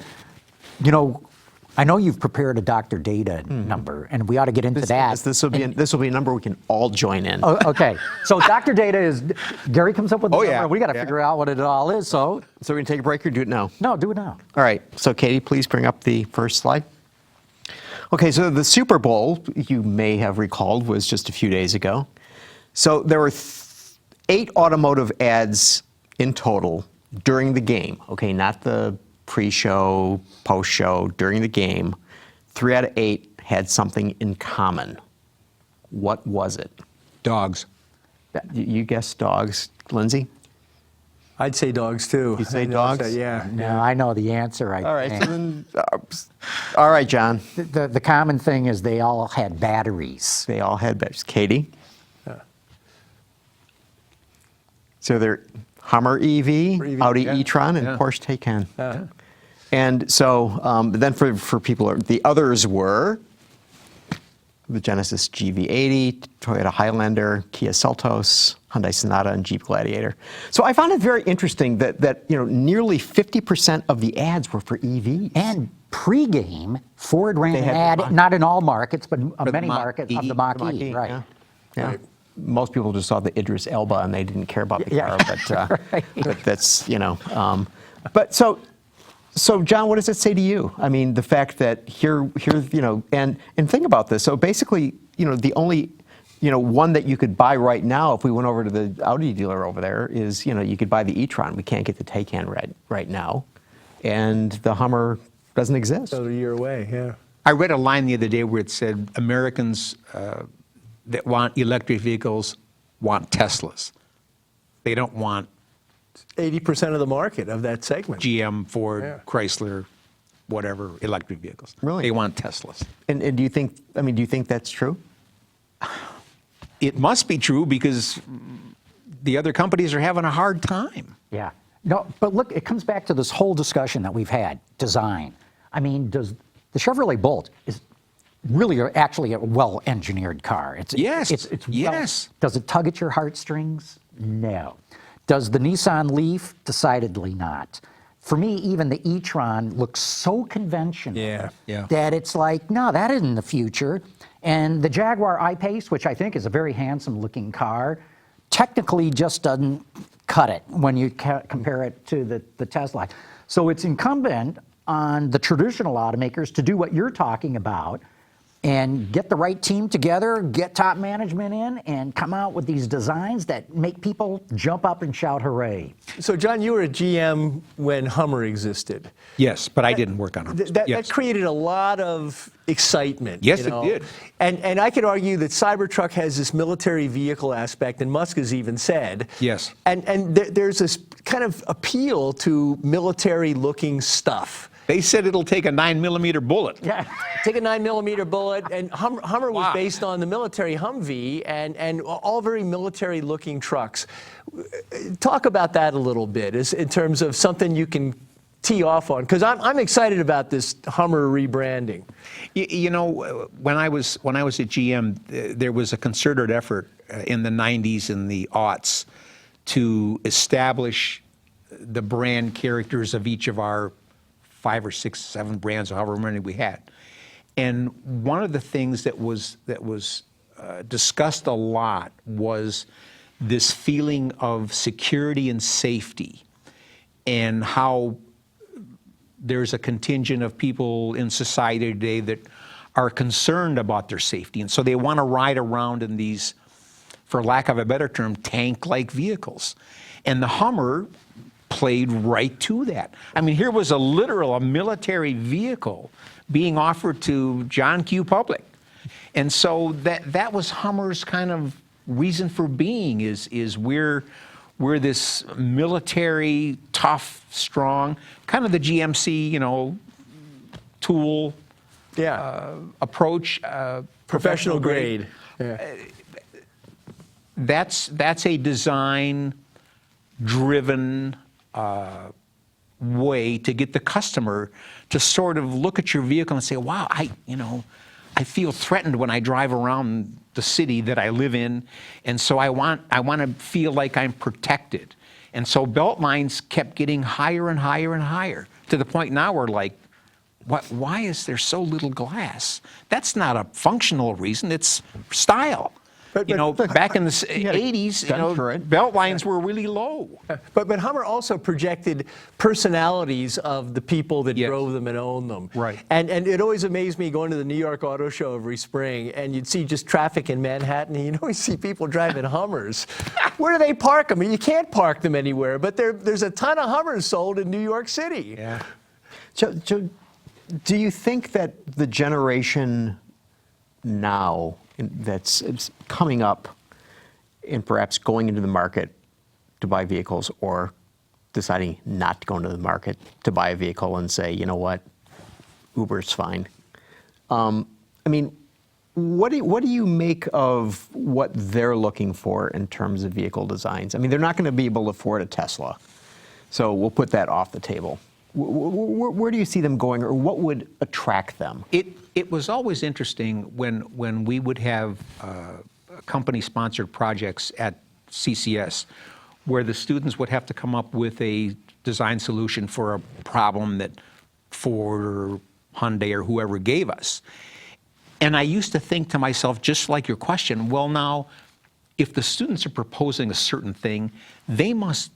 I know you've prepared a Dr. Data number, and we ought to get into that. This will be a number we can all join in. Oh, okay. So Dr. Data is, Gary comes up with the Oh, number. yeah. We got to Yeah. figure out what it all is. So, So we're going to take a break or do it now? no, do it now. All right. So Katie, please bring up the first slide. Okay, so the Super Bowl, you may have recalled, was just a few days ago. So there were 8 automotive ads in total during the game. Okay, not the pre-show, post-show, during the game. 3 out of 8 had something in common. What was it? Dogs. You guessed dogs. Lindsay? I'd say dogs too. You say I know, dogs? so, yeah. No, I know the answer. All right. So then, all right, John. The common thing is they all had batteries. They all had batteries. Katie? So they're Hummer EV, EV, Audi yeah. e-tron, and Yeah. Porsche Taycan. And so then for people, the others were the Genesis GV80, Toyota Highlander, Kia Seltos, Hyundai Sonata, and Jeep Gladiator. So I found it very interesting that nearly 50% of the ads were for EVs. And pre-game, Ford ran They an had the ad, Mach- not in all markets, but the many Mach markets E. of the Mach-E. Mach-E, Right. Yeah. Yeah. Right. Most people just saw the Idris Elba and they didn't care about the Yeah. car, but that's but so John, what does it say to you? I mean, the fact that here and think about this. So basically, the only one that you could buy right now if we went over to the Audi dealer over there is you could buy the e-tron. We can't get the Taycan right now, and the Hummer doesn't exist. Another year away, yeah. I read a line the other day where it said Americans that want electric vehicles want Teslas. They don't want 80% of the market of that segment. GM, Ford, Yeah. Chrysler, whatever electric vehicles. Really? They want Teslas. And do you think that's true? It must be true because the other companies are having a hard time. Yeah. No, but look, it comes back to this whole discussion that we've had, design. I mean, the Chevrolet Bolt is really actually a well-engineered car. Yes, It's yes. Does it tug at your heartstrings? No. Does the Nissan Leaf? Decidedly not. For me, even the e-tron looks so conventional Yeah. that it's like, no, that isn't the future. And the Jaguar I-Pace, which I think is a very handsome-looking car, technically just doesn't cut it when you compare it to the Tesla. So it's incumbent on the traditional automakers to do what you're talking about and get the right team together, get top management in, and come out with these designs that make people jump up and shout hooray. So, John, you were at GM when Hummer existed. Yes, but I didn't work on them. That created a lot of excitement. Yes, it did. And I could argue that Cybertruck has this military vehicle aspect, and Musk has even said. Yes. And there's this kind of appeal to military-looking stuff. They said it'll take a 9mm bullet. Yeah. Take a 9mm bullet, and Hummer was Wow. based on the military Humvee, and all very military-looking trucks. Talk about that a little bit, in terms of something you can tee off on, because I'm excited about this Hummer rebranding. You know, when I was at GM, there was a concerted effort in the 90s and the aughts to establish the brand characters of each of our 5 or 6, 7 brands, or however many we had. And one of the things that was discussed a lot was this feeling of security and safety, and how there's a contingent of people in society today that are concerned about their safety. And so they want to ride around in these, for lack of a better term, tank-like vehicles. And the Hummer played right to that. I mean, here was a military vehicle being offered to John Q. Public. And so that was Hummer's kind of reason for being, is we're this military, tough, strong, kind of the GMC, tool approach. Professional grade. Yeah. That's a design-driven way to get the customer to sort of look at your vehicle and say, wow, I feel threatened when I drive around the city that I live in, and so I want to feel like I'm protected. And so belt lines kept getting higher and higher and higher, to the point now we're like, why is there so little glass? That's not a functional reason, it's style. But back in the 80s, belt lines were really low. But Hummer also projected personalities of the people that drove them and owned them. Right. And it always amazed me going to the New York Auto Show every spring, and you'd see just traffic in Manhattan, and you'd always see people driving Hummers. Where do they park them? I mean, you can't park them anywhere, but there's a ton of Hummers sold in New York City. Yeah. So, do you think that the generation now that's coming up and perhaps going into the market to buy vehicles, or deciding not to go into the market to buy a vehicle and say, you know what, Uber's fine. I mean, what do you make of what they're looking for in terms of vehicle designs? I mean, they're not going to be able to afford a Tesla, so we'll put that off the table. Where do you see them going, or what would attract them? It was always interesting when we would have company-sponsored projects at CCS, where the students would have to come up with a design solution for a problem that Ford or Hyundai or whoever gave us. And I used to think to myself, just like your question, well, now, if the students are proposing a certain thing, they must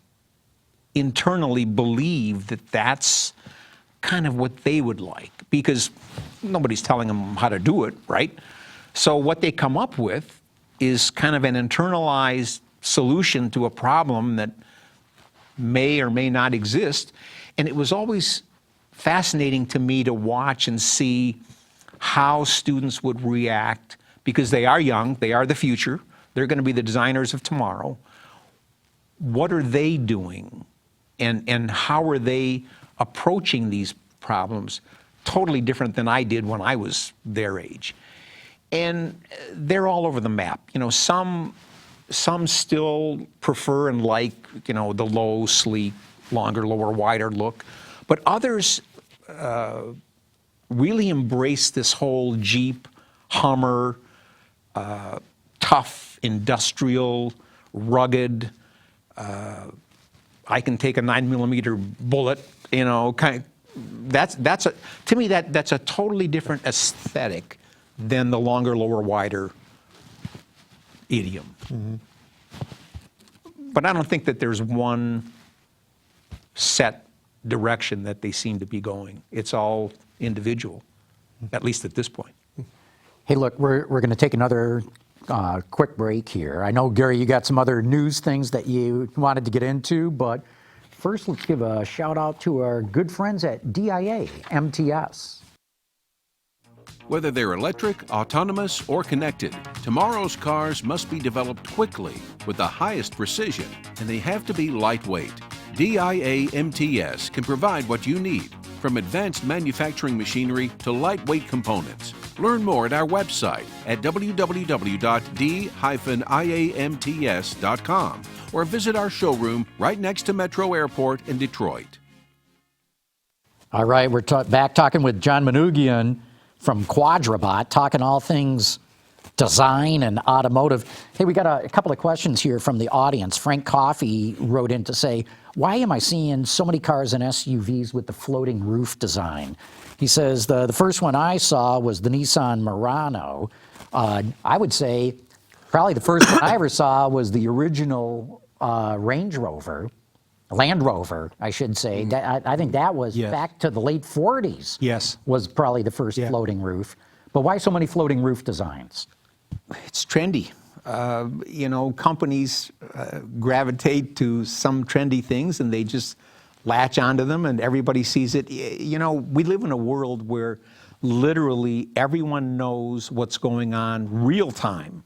internally believe that that's kind of what they would like, because nobody's telling them how to do it, right? So what they come up with is kind of an internalized solution to a problem that may or may not exist. And it was always fascinating to me to watch and see how students would react, because they are young, they are the future, they're going to be the designers of tomorrow. What are they doing? And how are they approaching these problems? Totally different than I did when I was their age. And they're all over the map. Some still prefer and like, the low, sleek, longer, lower, wider look. But others really embrace this whole Jeep, Hummer, tough, industrial, rugged, I can take a 9mm bullet, kind of. To me, that's a totally different aesthetic than the longer, lower, wider idiom. Mm-hmm. But I don't think that there's one set direction that they seem to be going. It's all individual, at least at this point. Hey, look, we're going to take another quick break here. I know, Gary, you got some other news things that you wanted to get into, but first let's give a shout out to our good friends at DIA MTS. Whether they're electric, autonomous, or connected, tomorrow's cars must be developed quickly with the highest precision, and they have to be lightweight. DIA MTS can provide what you need: from advanced manufacturing machinery to lightweight components. Learn more at our website at www.d-iamts.com or visit our showroom right next to Metro Airport in Detroit. All right, we're back talking with John Manoogian from Quadrobot, talking all things design and automotive. Hey, we got a couple of questions here from the audience. Frank Coffey wrote in to say, why am I seeing so many cars and SUVs with the floating roof design? He says, the first one I saw was the Nissan Murano. I would say probably the first one I ever saw was the original Range Rover, Land Rover, I should say. I think that was back to the late 40s. Yes. Was probably the first floating roof. But why so many floating roof designs? It's trendy. Companies gravitate to some trendy things and they just latch onto them and everybody sees it. We live in a world where literally everyone knows what's going on real time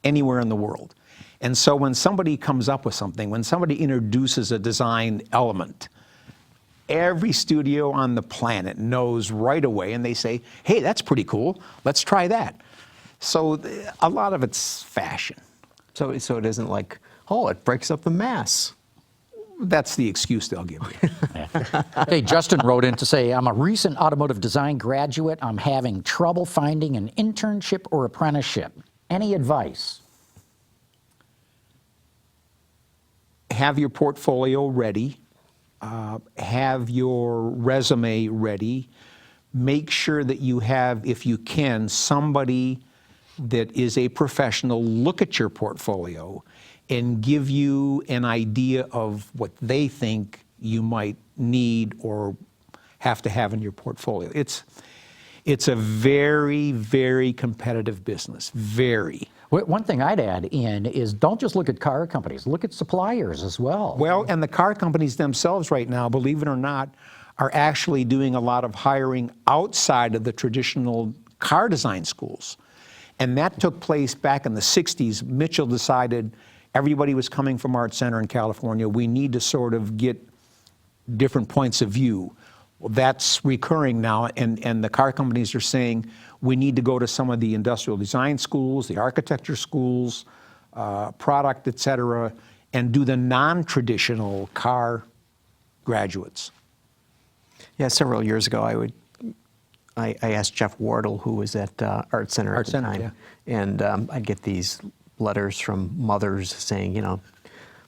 anywhere in the world. And so when somebody comes up with something, when somebody introduces a design element, every studio on the planet knows right away and they say, hey, that's pretty cool. Let's try that. So a lot of it's fashion. So it isn't like, oh, it breaks up the mass. That's the excuse they'll give you. Hey, Justin wrote in to say, I'm a recent automotive design graduate. I'm having trouble finding an internship or apprenticeship. Any advice? Have your portfolio ready. Have your resume ready. Make sure that you have, if you can, somebody that is a professional look at your portfolio and give you an idea of what they think you might need or have to have in your portfolio. It's a very, very competitive business, very. One thing I'd add in is don't just look at car companies, look at suppliers as well. Well, and the car companies themselves right now, believe it or not, are actually doing a lot of hiring outside of the traditional car design schools. And that took place back in the 60s. Mitchell decided everybody was coming from Art Center in California. We need to sort of get different points of view. Well, that's recurring now, and the car companies are saying we need to go to some of the industrial design schools, the architecture schools, product, et cetera, and do the non-traditional car graduates. Yeah, several years ago, I asked Jeff Wardle, who was at Art Center at the time, and I'd get these letters from mothers saying,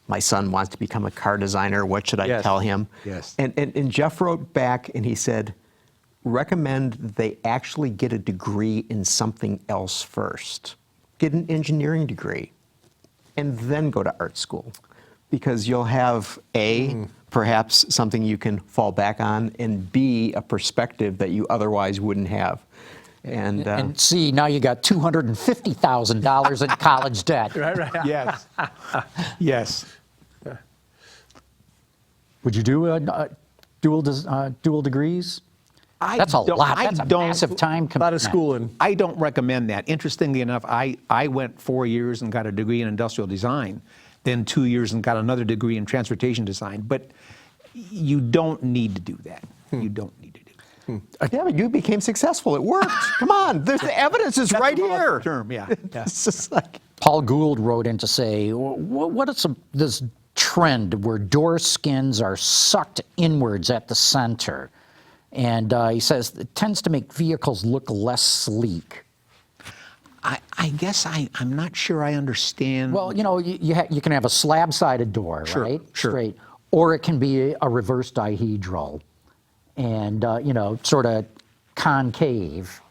my son wants to become a car designer. What should I tell him? Yes. And Jeff wrote back and he said, recommend they actually get a degree in something else first. Get an engineering degree and then go to art school, because you'll have perhaps something you can fall back on, and B, a perspective that you otherwise wouldn't have. And C, now you got $250,000 in college debt. Right. Yes. Yes. Would you do dual degrees? That's a lot. That's a massive time commitment. A lot of schooling. I don't recommend that. Interestingly enough, I went 4 years and got a degree in industrial design, then 2 years and got another degree in transportation design. But you don't need to do that. You don't need to do that. Yeah, but you became successful. It worked. Come on. There's the evidence is right here. Term, yeah. It's just like, Paul Gould wrote in to say, what is this trend where door skins are sucked inwards at the center? And he says it tends to make vehicles look less sleek. I guess I'm not sure I understand. Well, you can have a slab-sided door, right? Sure. Straight. Or it can be a reverse dihedral and, sort of concave.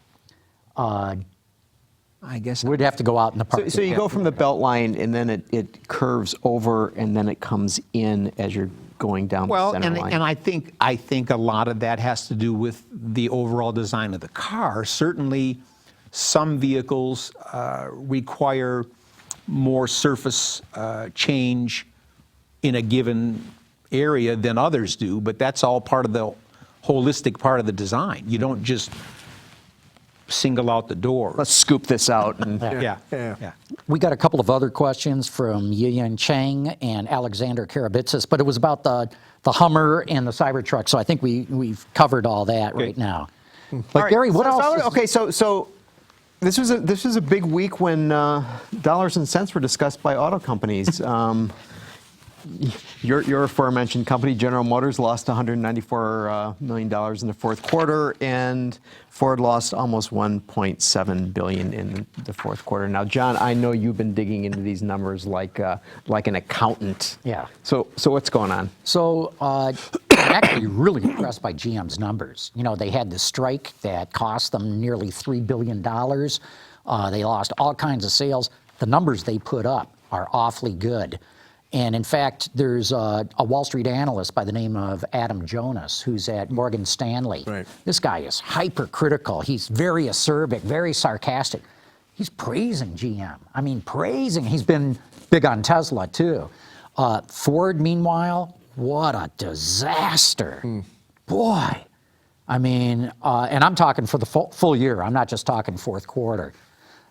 I guess We'd have to go out in the park. So you go from the belt line, and then it curves over, and then it comes in as you're going down the center line. And I think a lot of that has to do with the overall design of the car. Certainly, some vehicles require more surface change in a given area than others do, but that's all part of the holistic part of the design. You don't just single out the doors. Let's scoop this out. And Yeah. We got a couple of other questions from Yiyan Cheng and Alexander Karabitsis, but it was about the Hummer and the Cybertruck, so I think we've covered all that right now. But All right, Gary, what else? Okay, so this was a big week when dollars and cents were discussed by auto companies. Your aforementioned company, General Motors, lost $194 million in the fourth quarter, and Ford lost almost $1.7 billion in the fourth quarter. Now, John, I know you've been digging into these numbers like an accountant. Yeah. So what's going on? So I'm actually really impressed by GM's numbers. You know, they had the strike that cost them nearly $3 billion. They lost all kinds of sales. The numbers they put up are awfully good. And in fact, there's a Wall Street analyst by the name of Adam Jonas who's at Morgan Stanley. Right. This guy is hypercritical. He's very acerbic, very sarcastic. He's praising GM. I mean, praising. He's been big on Tesla, too. Ford, meanwhile, what a disaster. Boy. I mean, and I'm talking for the full year. I'm not just talking fourth quarter.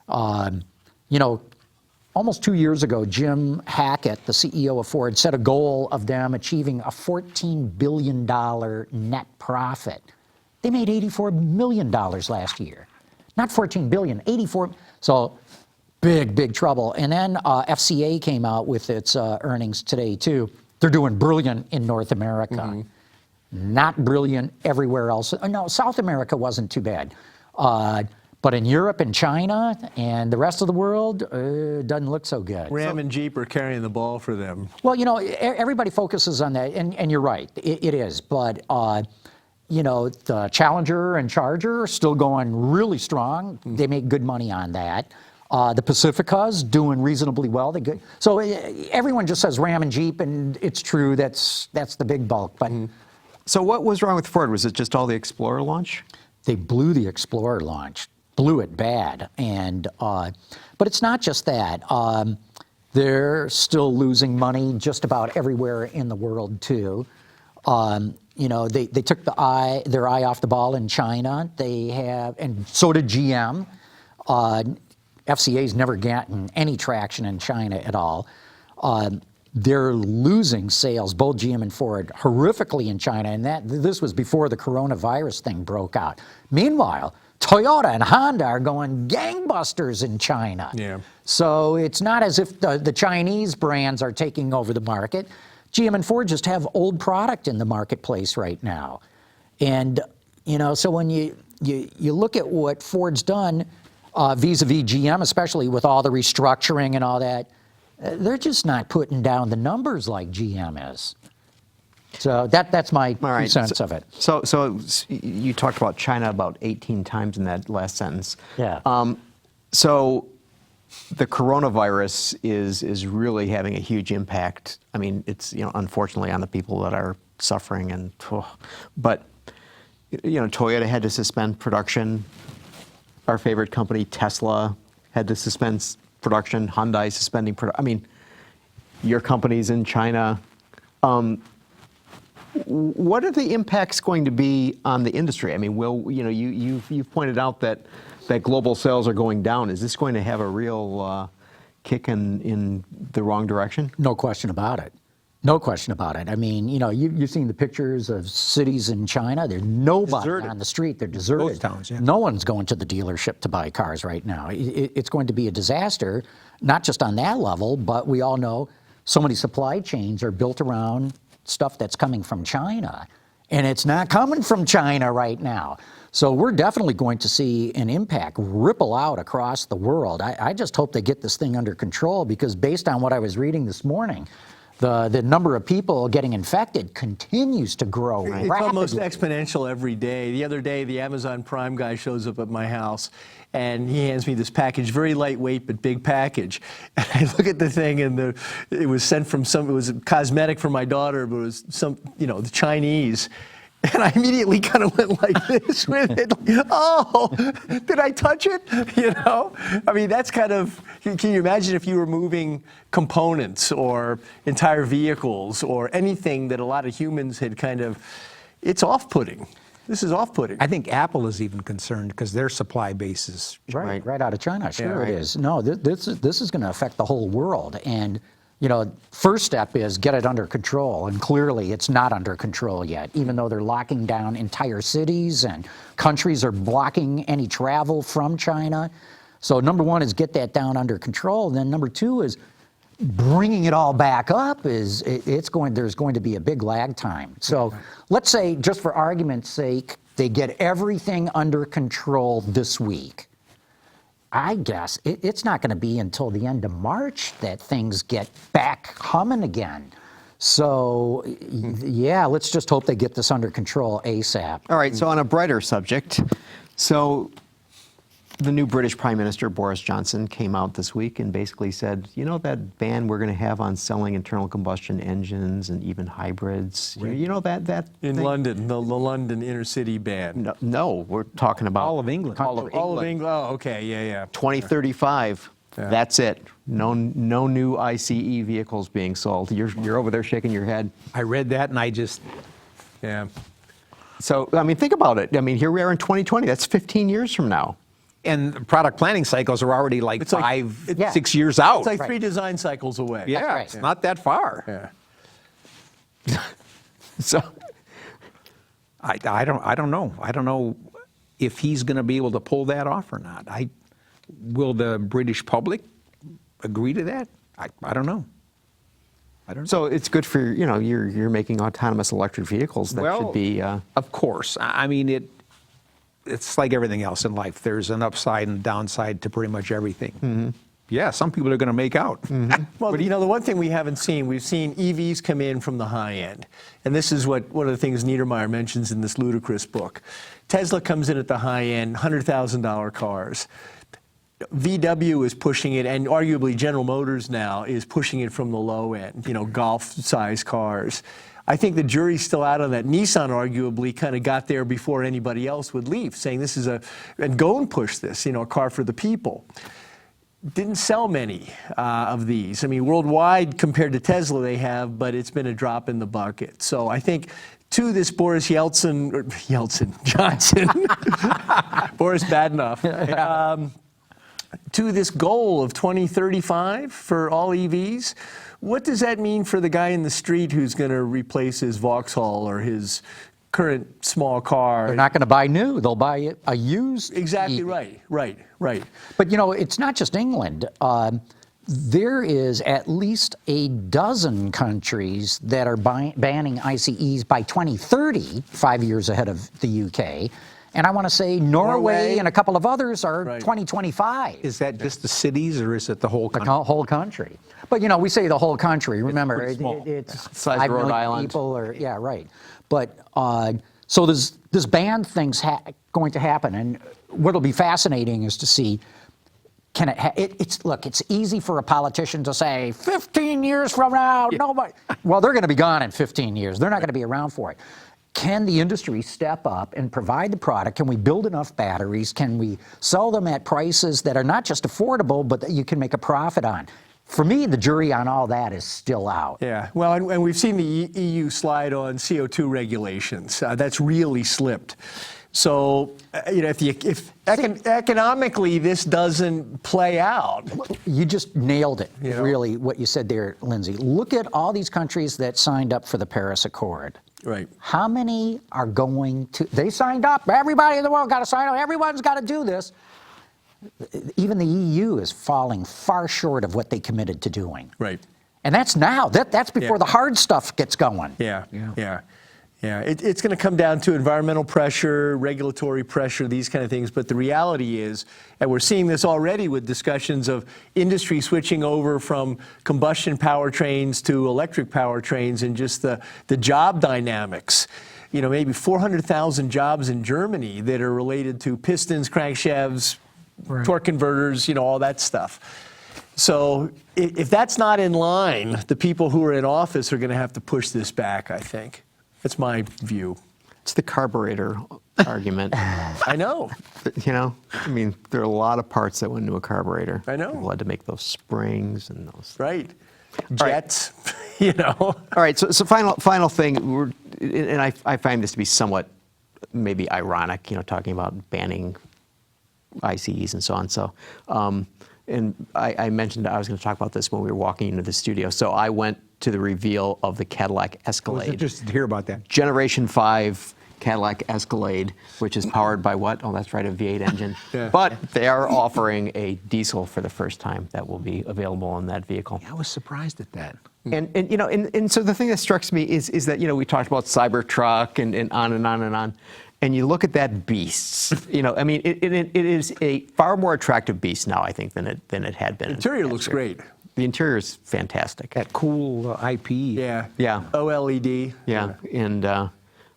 You know, almost 2 years ago, Jim Hackett, the CEO of Ford, set a goal of them achieving a $14 billion net profit. They made $84 million last year. Not $14 billion, 84. So big trouble. And then FCA came out with its earnings today, too. They're doing brilliant in North America. Not brilliant everywhere else. No, South America wasn't too bad. But in Europe and China and the rest of the world, it doesn't look so good. Ram and Jeep are carrying the ball for them. Well, you know, everybody focuses on that, and you're right, it is. But, you know, the Challenger and Charger are still going really strong. They make good money on that. The Pacifica's doing reasonably well. So everyone just says Ram and Jeep, and it's true, that's the big bulk. But So what was wrong with Ford? Was it just all the Explorer launch? they blew the Explorer launch, blew it bad. And but it's not just that. They're still losing money just about everywhere in the world too. You know, they took their eye off the ball in China. They have, and so did GM. FCA's never gotten any traction in China at all. They're losing sales, both GM and Ford, horrifically in China, and this was before the coronavirus thing broke out. Meanwhile, Toyota and Honda are going gangbusters in China. Yeah. So it's not as if the Chinese brands are taking over the market. GM and Ford just have old product in the marketplace right now. And, you know, so when you look at what Ford's done vis-a-vis GM, especially with all the restructuring and all that, they're just not putting down the numbers like GM is. So that's my 2 cents of it. So you talked about China about 18 times in that last sentence. Yeah. So the coronavirus is really having a huge impact. I mean, it's, you know, unfortunately on the people that are suffering, and but you know, Toyota had to suspend production. Our favorite company, Tesla, had to suspend production. Hyundai suspending production. I mean, your company's in China. What are the impacts going to be on the industry? I mean, you've pointed out that global sales are going down. Is this going to have a real kick in the wrong direction? No question about it. No question about it. I mean, you know, you've seen the pictures of cities in China. There's nobody Deserted. on the street. They're deserted. Ghost towns, yeah. No one's going to the dealership to buy cars right now. It's going to be a disaster, not just on that level, but we all know so many supply chains are built around stuff that's coming from China. And it's not coming from China right now. So we're definitely going to see an impact ripple out across the world. I just hope they get this thing under control, because based on what I was reading this morning, the number of people getting infected continues to grow rapidly. It's almost exponential every day. The other day, the Amazon Prime guy shows up at my house, and he hands me this package, very lightweight but big package. And I look at the thing, and it was sent from it was a cosmetic for my daughter, but it was the Chinese. And I immediately kind of went like this with it. Like, oh, did I touch it? You know? I mean, that's kind of, can you imagine if you were moving components or entire vehicles or anything that a lot of humans had it's off-putting. This is off-putting. I think Apple is even concerned because their supply base is Right out of China. Sure right. it is. No, this is going to affect the whole world. And, first step is get it under control. And clearly it's not under control yet, even though they're locking down entire cities and countries are blocking any travel from China. So number one is get that down under control. And then number two is bringing it all back up there's going to be a big lag time. So let's say, just for argument's sake, they get everything under control this week. I guess it's not going to be until the end of March that things get back humming again. So, yeah, let's just hope they get this under control ASAP. All right, so on a brighter subject, so the new British Prime Minister, Boris Johnson, came out this week and basically said, that ban we're going to have on selling internal combustion engines and even hybrids, that In thing? London, the London inner city ban. No, we're talking about all of England. All of England. Oh, okay, yeah. 2035. That's it. No new ICE vehicles being sold. You're over there shaking your head. I read that and I just, Yeah. So, think about it. Here we are in 2020. That's 15 years from now. and product planning cycles are already like It's like- 5, it's- 6 years out. It's like 3 design cycles away. yeah, right. it's not that far. Yeah. So, I don't know. I don't know if he's going to be able to pull that off or not. Will the British public agree to that? I don't know. I don't know. so it's good for you're making autonomous electric vehicles. That should be. Of course. I mean, it's like everything else in life. There's an upside and downside to pretty much everything. Mm-hmm. Yeah, some people are going to make out. Well, the one thing we haven't seen, we've seen EVs come in from the high end. And this is what one of the things Niedermeyer mentions in this ludicrous book. Tesla comes in at the high end, $100,000 cars. VW is pushing it, and arguably General Motors now is pushing it from the low end, golf-sized cars. I think the jury's still out on that. Nissan arguably kind of got there before anybody else would leave, saying this is and go and push this, a car for the people. Didn't sell many of these. I mean, worldwide compared to Tesla they have, but it's been a drop in the bucket. So I think to this Boris Johnson, Boris bad enough, to this goal of 2035 for all EVs, what does that mean for the guy in the street who's going to replace his Vauxhall or his current small car? They're not going to buy new. They'll buy a used. Exactly EV. right. But it's not just England. There is at least a dozen countries that are banning ICEs by 2030, 5 years ahead of the UK. And I want to say Norway and a couple of others are 2025. Is that just the cities or is it the whole country? The whole country. But we say the whole country. Remember, pretty small. it's Size of 5 Rhode million Island. people, yeah, right. But so this ban thing's going to happen, and what'll be fascinating is to see. Can it's easy for a politician to say 15 years from now, nobody. Well, they're going to be gone in 15 years. They're not going to be around for it. Can the industry step up and provide the product? Can we build enough batteries? Can we sell them at prices that are not just affordable, but that you can make a profit on? For me, the jury on all that is still out. Yeah, well, and we've seen the EU slide on CO2 regulations. That's really slipped. So, if economically this doesn't play out. You just nailed it, really, what you said there, Lindsay. Look at all these countries that signed up for the Paris Accord. Right. How many are going to, they signed up, everybody in the world got to sign up, everyone's got to do this. Even the EU is falling far short of what they committed to doing. Right. And that's now, that's before the hard stuff gets going. Yeah. It's going to come down to environmental pressure, regulatory pressure, these kind of things. But the reality is, and we're seeing this already with discussions of industry switching over from combustion powertrains to electric powertrains and just the job dynamics. Maybe 400,000 jobs in Germany that are related to pistons, crankshafts, torque converters, all that stuff. So if that's not in line, the people who are in office are going to have to push this back, I think. That's my view. It's the carburetor argument. I know. There are a lot of parts that went into a carburetor. I know. People had to make those springs and those. Right. right. Jets, All right, so final thing, and I find this to be somewhat maybe ironic, talking about banning ICEs and so on. So, and I mentioned I was going to talk about this when we were walking into the studio. So I went to the reveal of the Cadillac I was Escalade. interested to hear about that. Generation 5 Cadillac Escalade, which is powered by what? Oh, that's right, a V8 engine. Yeah. But they are offering a diesel for the first time that will be available in that vehicle. I was surprised at that. And so the thing that strikes me is that, we talked about Cybertruck and on and on and on. And you look at that beast, I mean, it is a far more attractive beast now, I think, than it had been. The interior looks great. The interior is fantastic. That cool IP. Yeah. Yeah. OLED. Yeah, and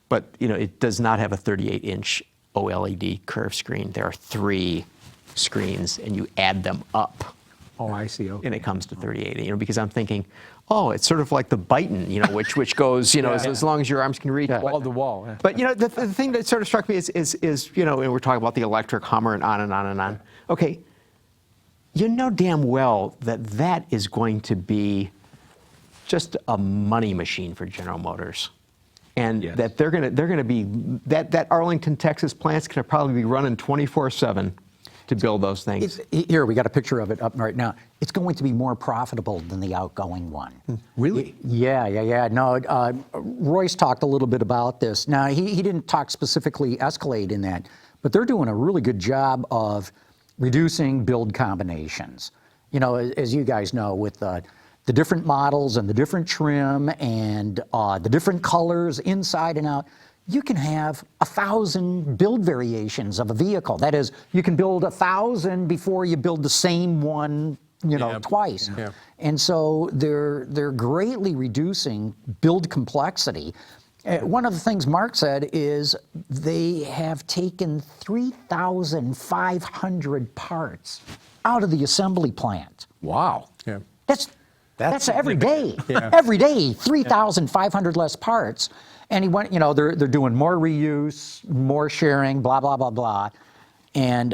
but it does not have a 38-inch OLED curved screen. There are 3 screens, and you add them up, Oh, I see. Okay. and it comes to 38. Because I'm thinking, oh, it's sort of like the Byton, which goes, as long as your arms can reach. Wall to wall. Yeah. But the thing that sort of struck me is and we're talking about the electric Hummer and on and on and on. Okay, damn well that is going to be just a money machine for General Motors, and Yes. that they're gonna be that Arlington, Texas plant's gonna probably be running 24/7 to build those things. Here, we got a picture of it up right now. It's going to be more profitable than the outgoing one. Really? Yeah. No, Royce talked a little bit about this. Now, he didn't talk specifically Escalade in that, but they're doing a really good job of reducing build combinations. As you guys know, with the different models and the different trim and the different colors inside and out, you can have 1,000 build variations of a vehicle. That is, you can build 1,000 before you build the same one, twice. Yeah. And so they're greatly reducing build complexity. One of the things Mark said is they have taken 3,500 parts out of the assembly plant. Wow. Yeah. That's every day. Yeah. Every day, 3,500 less parts. And he went, they're doing more reuse, more sharing, blah, blah, blah, blah. And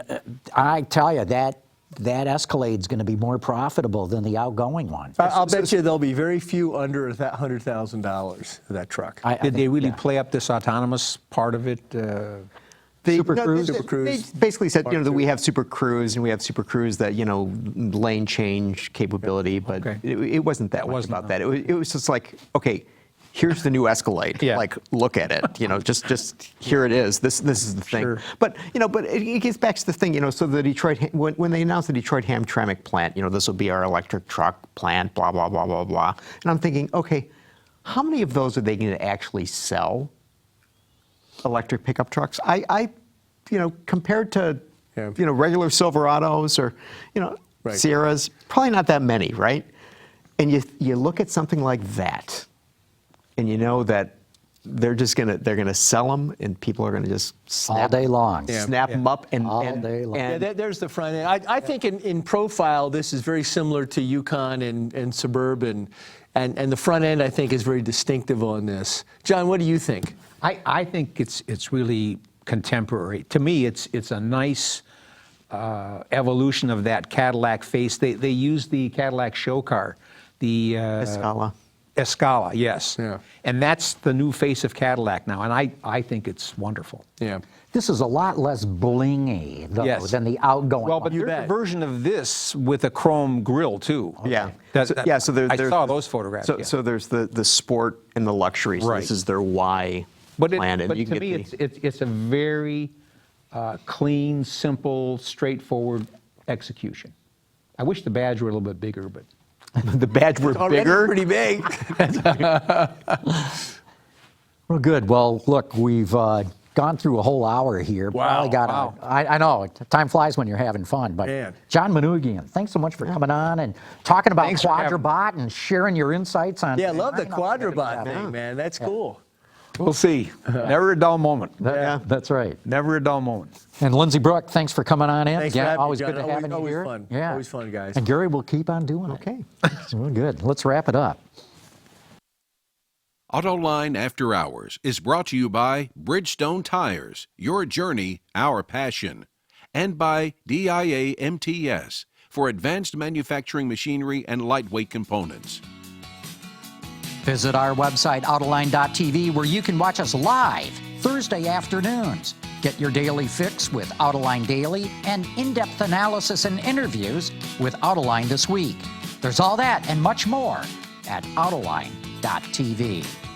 I tell you, that Escalade's going to be more profitable than the outgoing one. I'll bet you there'll be very few under that $100,000 of that truck. Did they really play up this autonomous part of it? Super No, Cruise? Super Cruise. They basically said, that we have Super Cruise and we have Super Cruise that, lane change capability, but Okay. it wasn't that much wasn't, about that. It was just like, okay, here's the new Escalade. Yeah. Like, look at it. Just here it is. This is the thing. Sure. But it gets back to the thing. So the Detroit, when they announced the Detroit Hamtramck plant, this will be our electric truck plant. Blah blah blah blah blah. And I'm thinking, okay, how many of those are they going to actually sell? Electric pickup trucks. I compared to Yeah. regular Silverados or Right. Sierras, probably not that many, right? And you look at something like that, and you know that they're gonna sell them, and people are gonna just All snap day long. Yeah. snap them up and All and, day long. and- Yeah, there's the front end. I think in profile, this is very similar to Yukon and Suburban. And the front end, I think, is very distinctive on this. John, what do you think? I think it's really contemporary. To me, it's a nice evolution of that Cadillac face. They use the Cadillac show car, the Escala. Escala, yes. Yeah. And that's the new face of Cadillac now, and I think it's wonderful. Yeah. This is a lot less blingy, though, Yes. than the outgoing Well, one. but You there's a bet. version of this with a chrome grille too. Yeah. So there- I there's- saw those photographs. So, yeah. so there's the sport and the luxury. So Right. this is their Y But plan. And you to get me, the- it's a very clean, simple, straightforward execution. I wish the badge were a little bit bigger, but the badge were Already bigger. pretty big. Well, good. Well, look, we've gone through a whole hour here. Wow, Probably I know, time flies when you're having fun, but Man. John Manoogian, thanks so much for coming on and talking about Thanks for having me. Quadrobot and sharing your insights on. Yeah, I love the know, Quadrobot thing, man. That's cool. we'll see. Never a dull moment. That's right. Never a dull moment. And Lindsay, Brooke, thanks for coming on in. Thanks for Again, having me, always John. good to have you Always here. fun. Yeah. Always fun, guys. And Gary will keep on doing it. Okay. Well, good. Let's wrap it up. Autoline After Hours is brought to you by Bridgestone Tires, your journey, our passion, and by DIA MTS for advanced manufacturing machinery and lightweight components. Visit our website, Autoline.tv, where you can watch us live Thursday afternoons. Get your daily fix with Autoline Daily and in-depth analysis and interviews with Autoline This Week. There's all that and much more at Autoline.tv.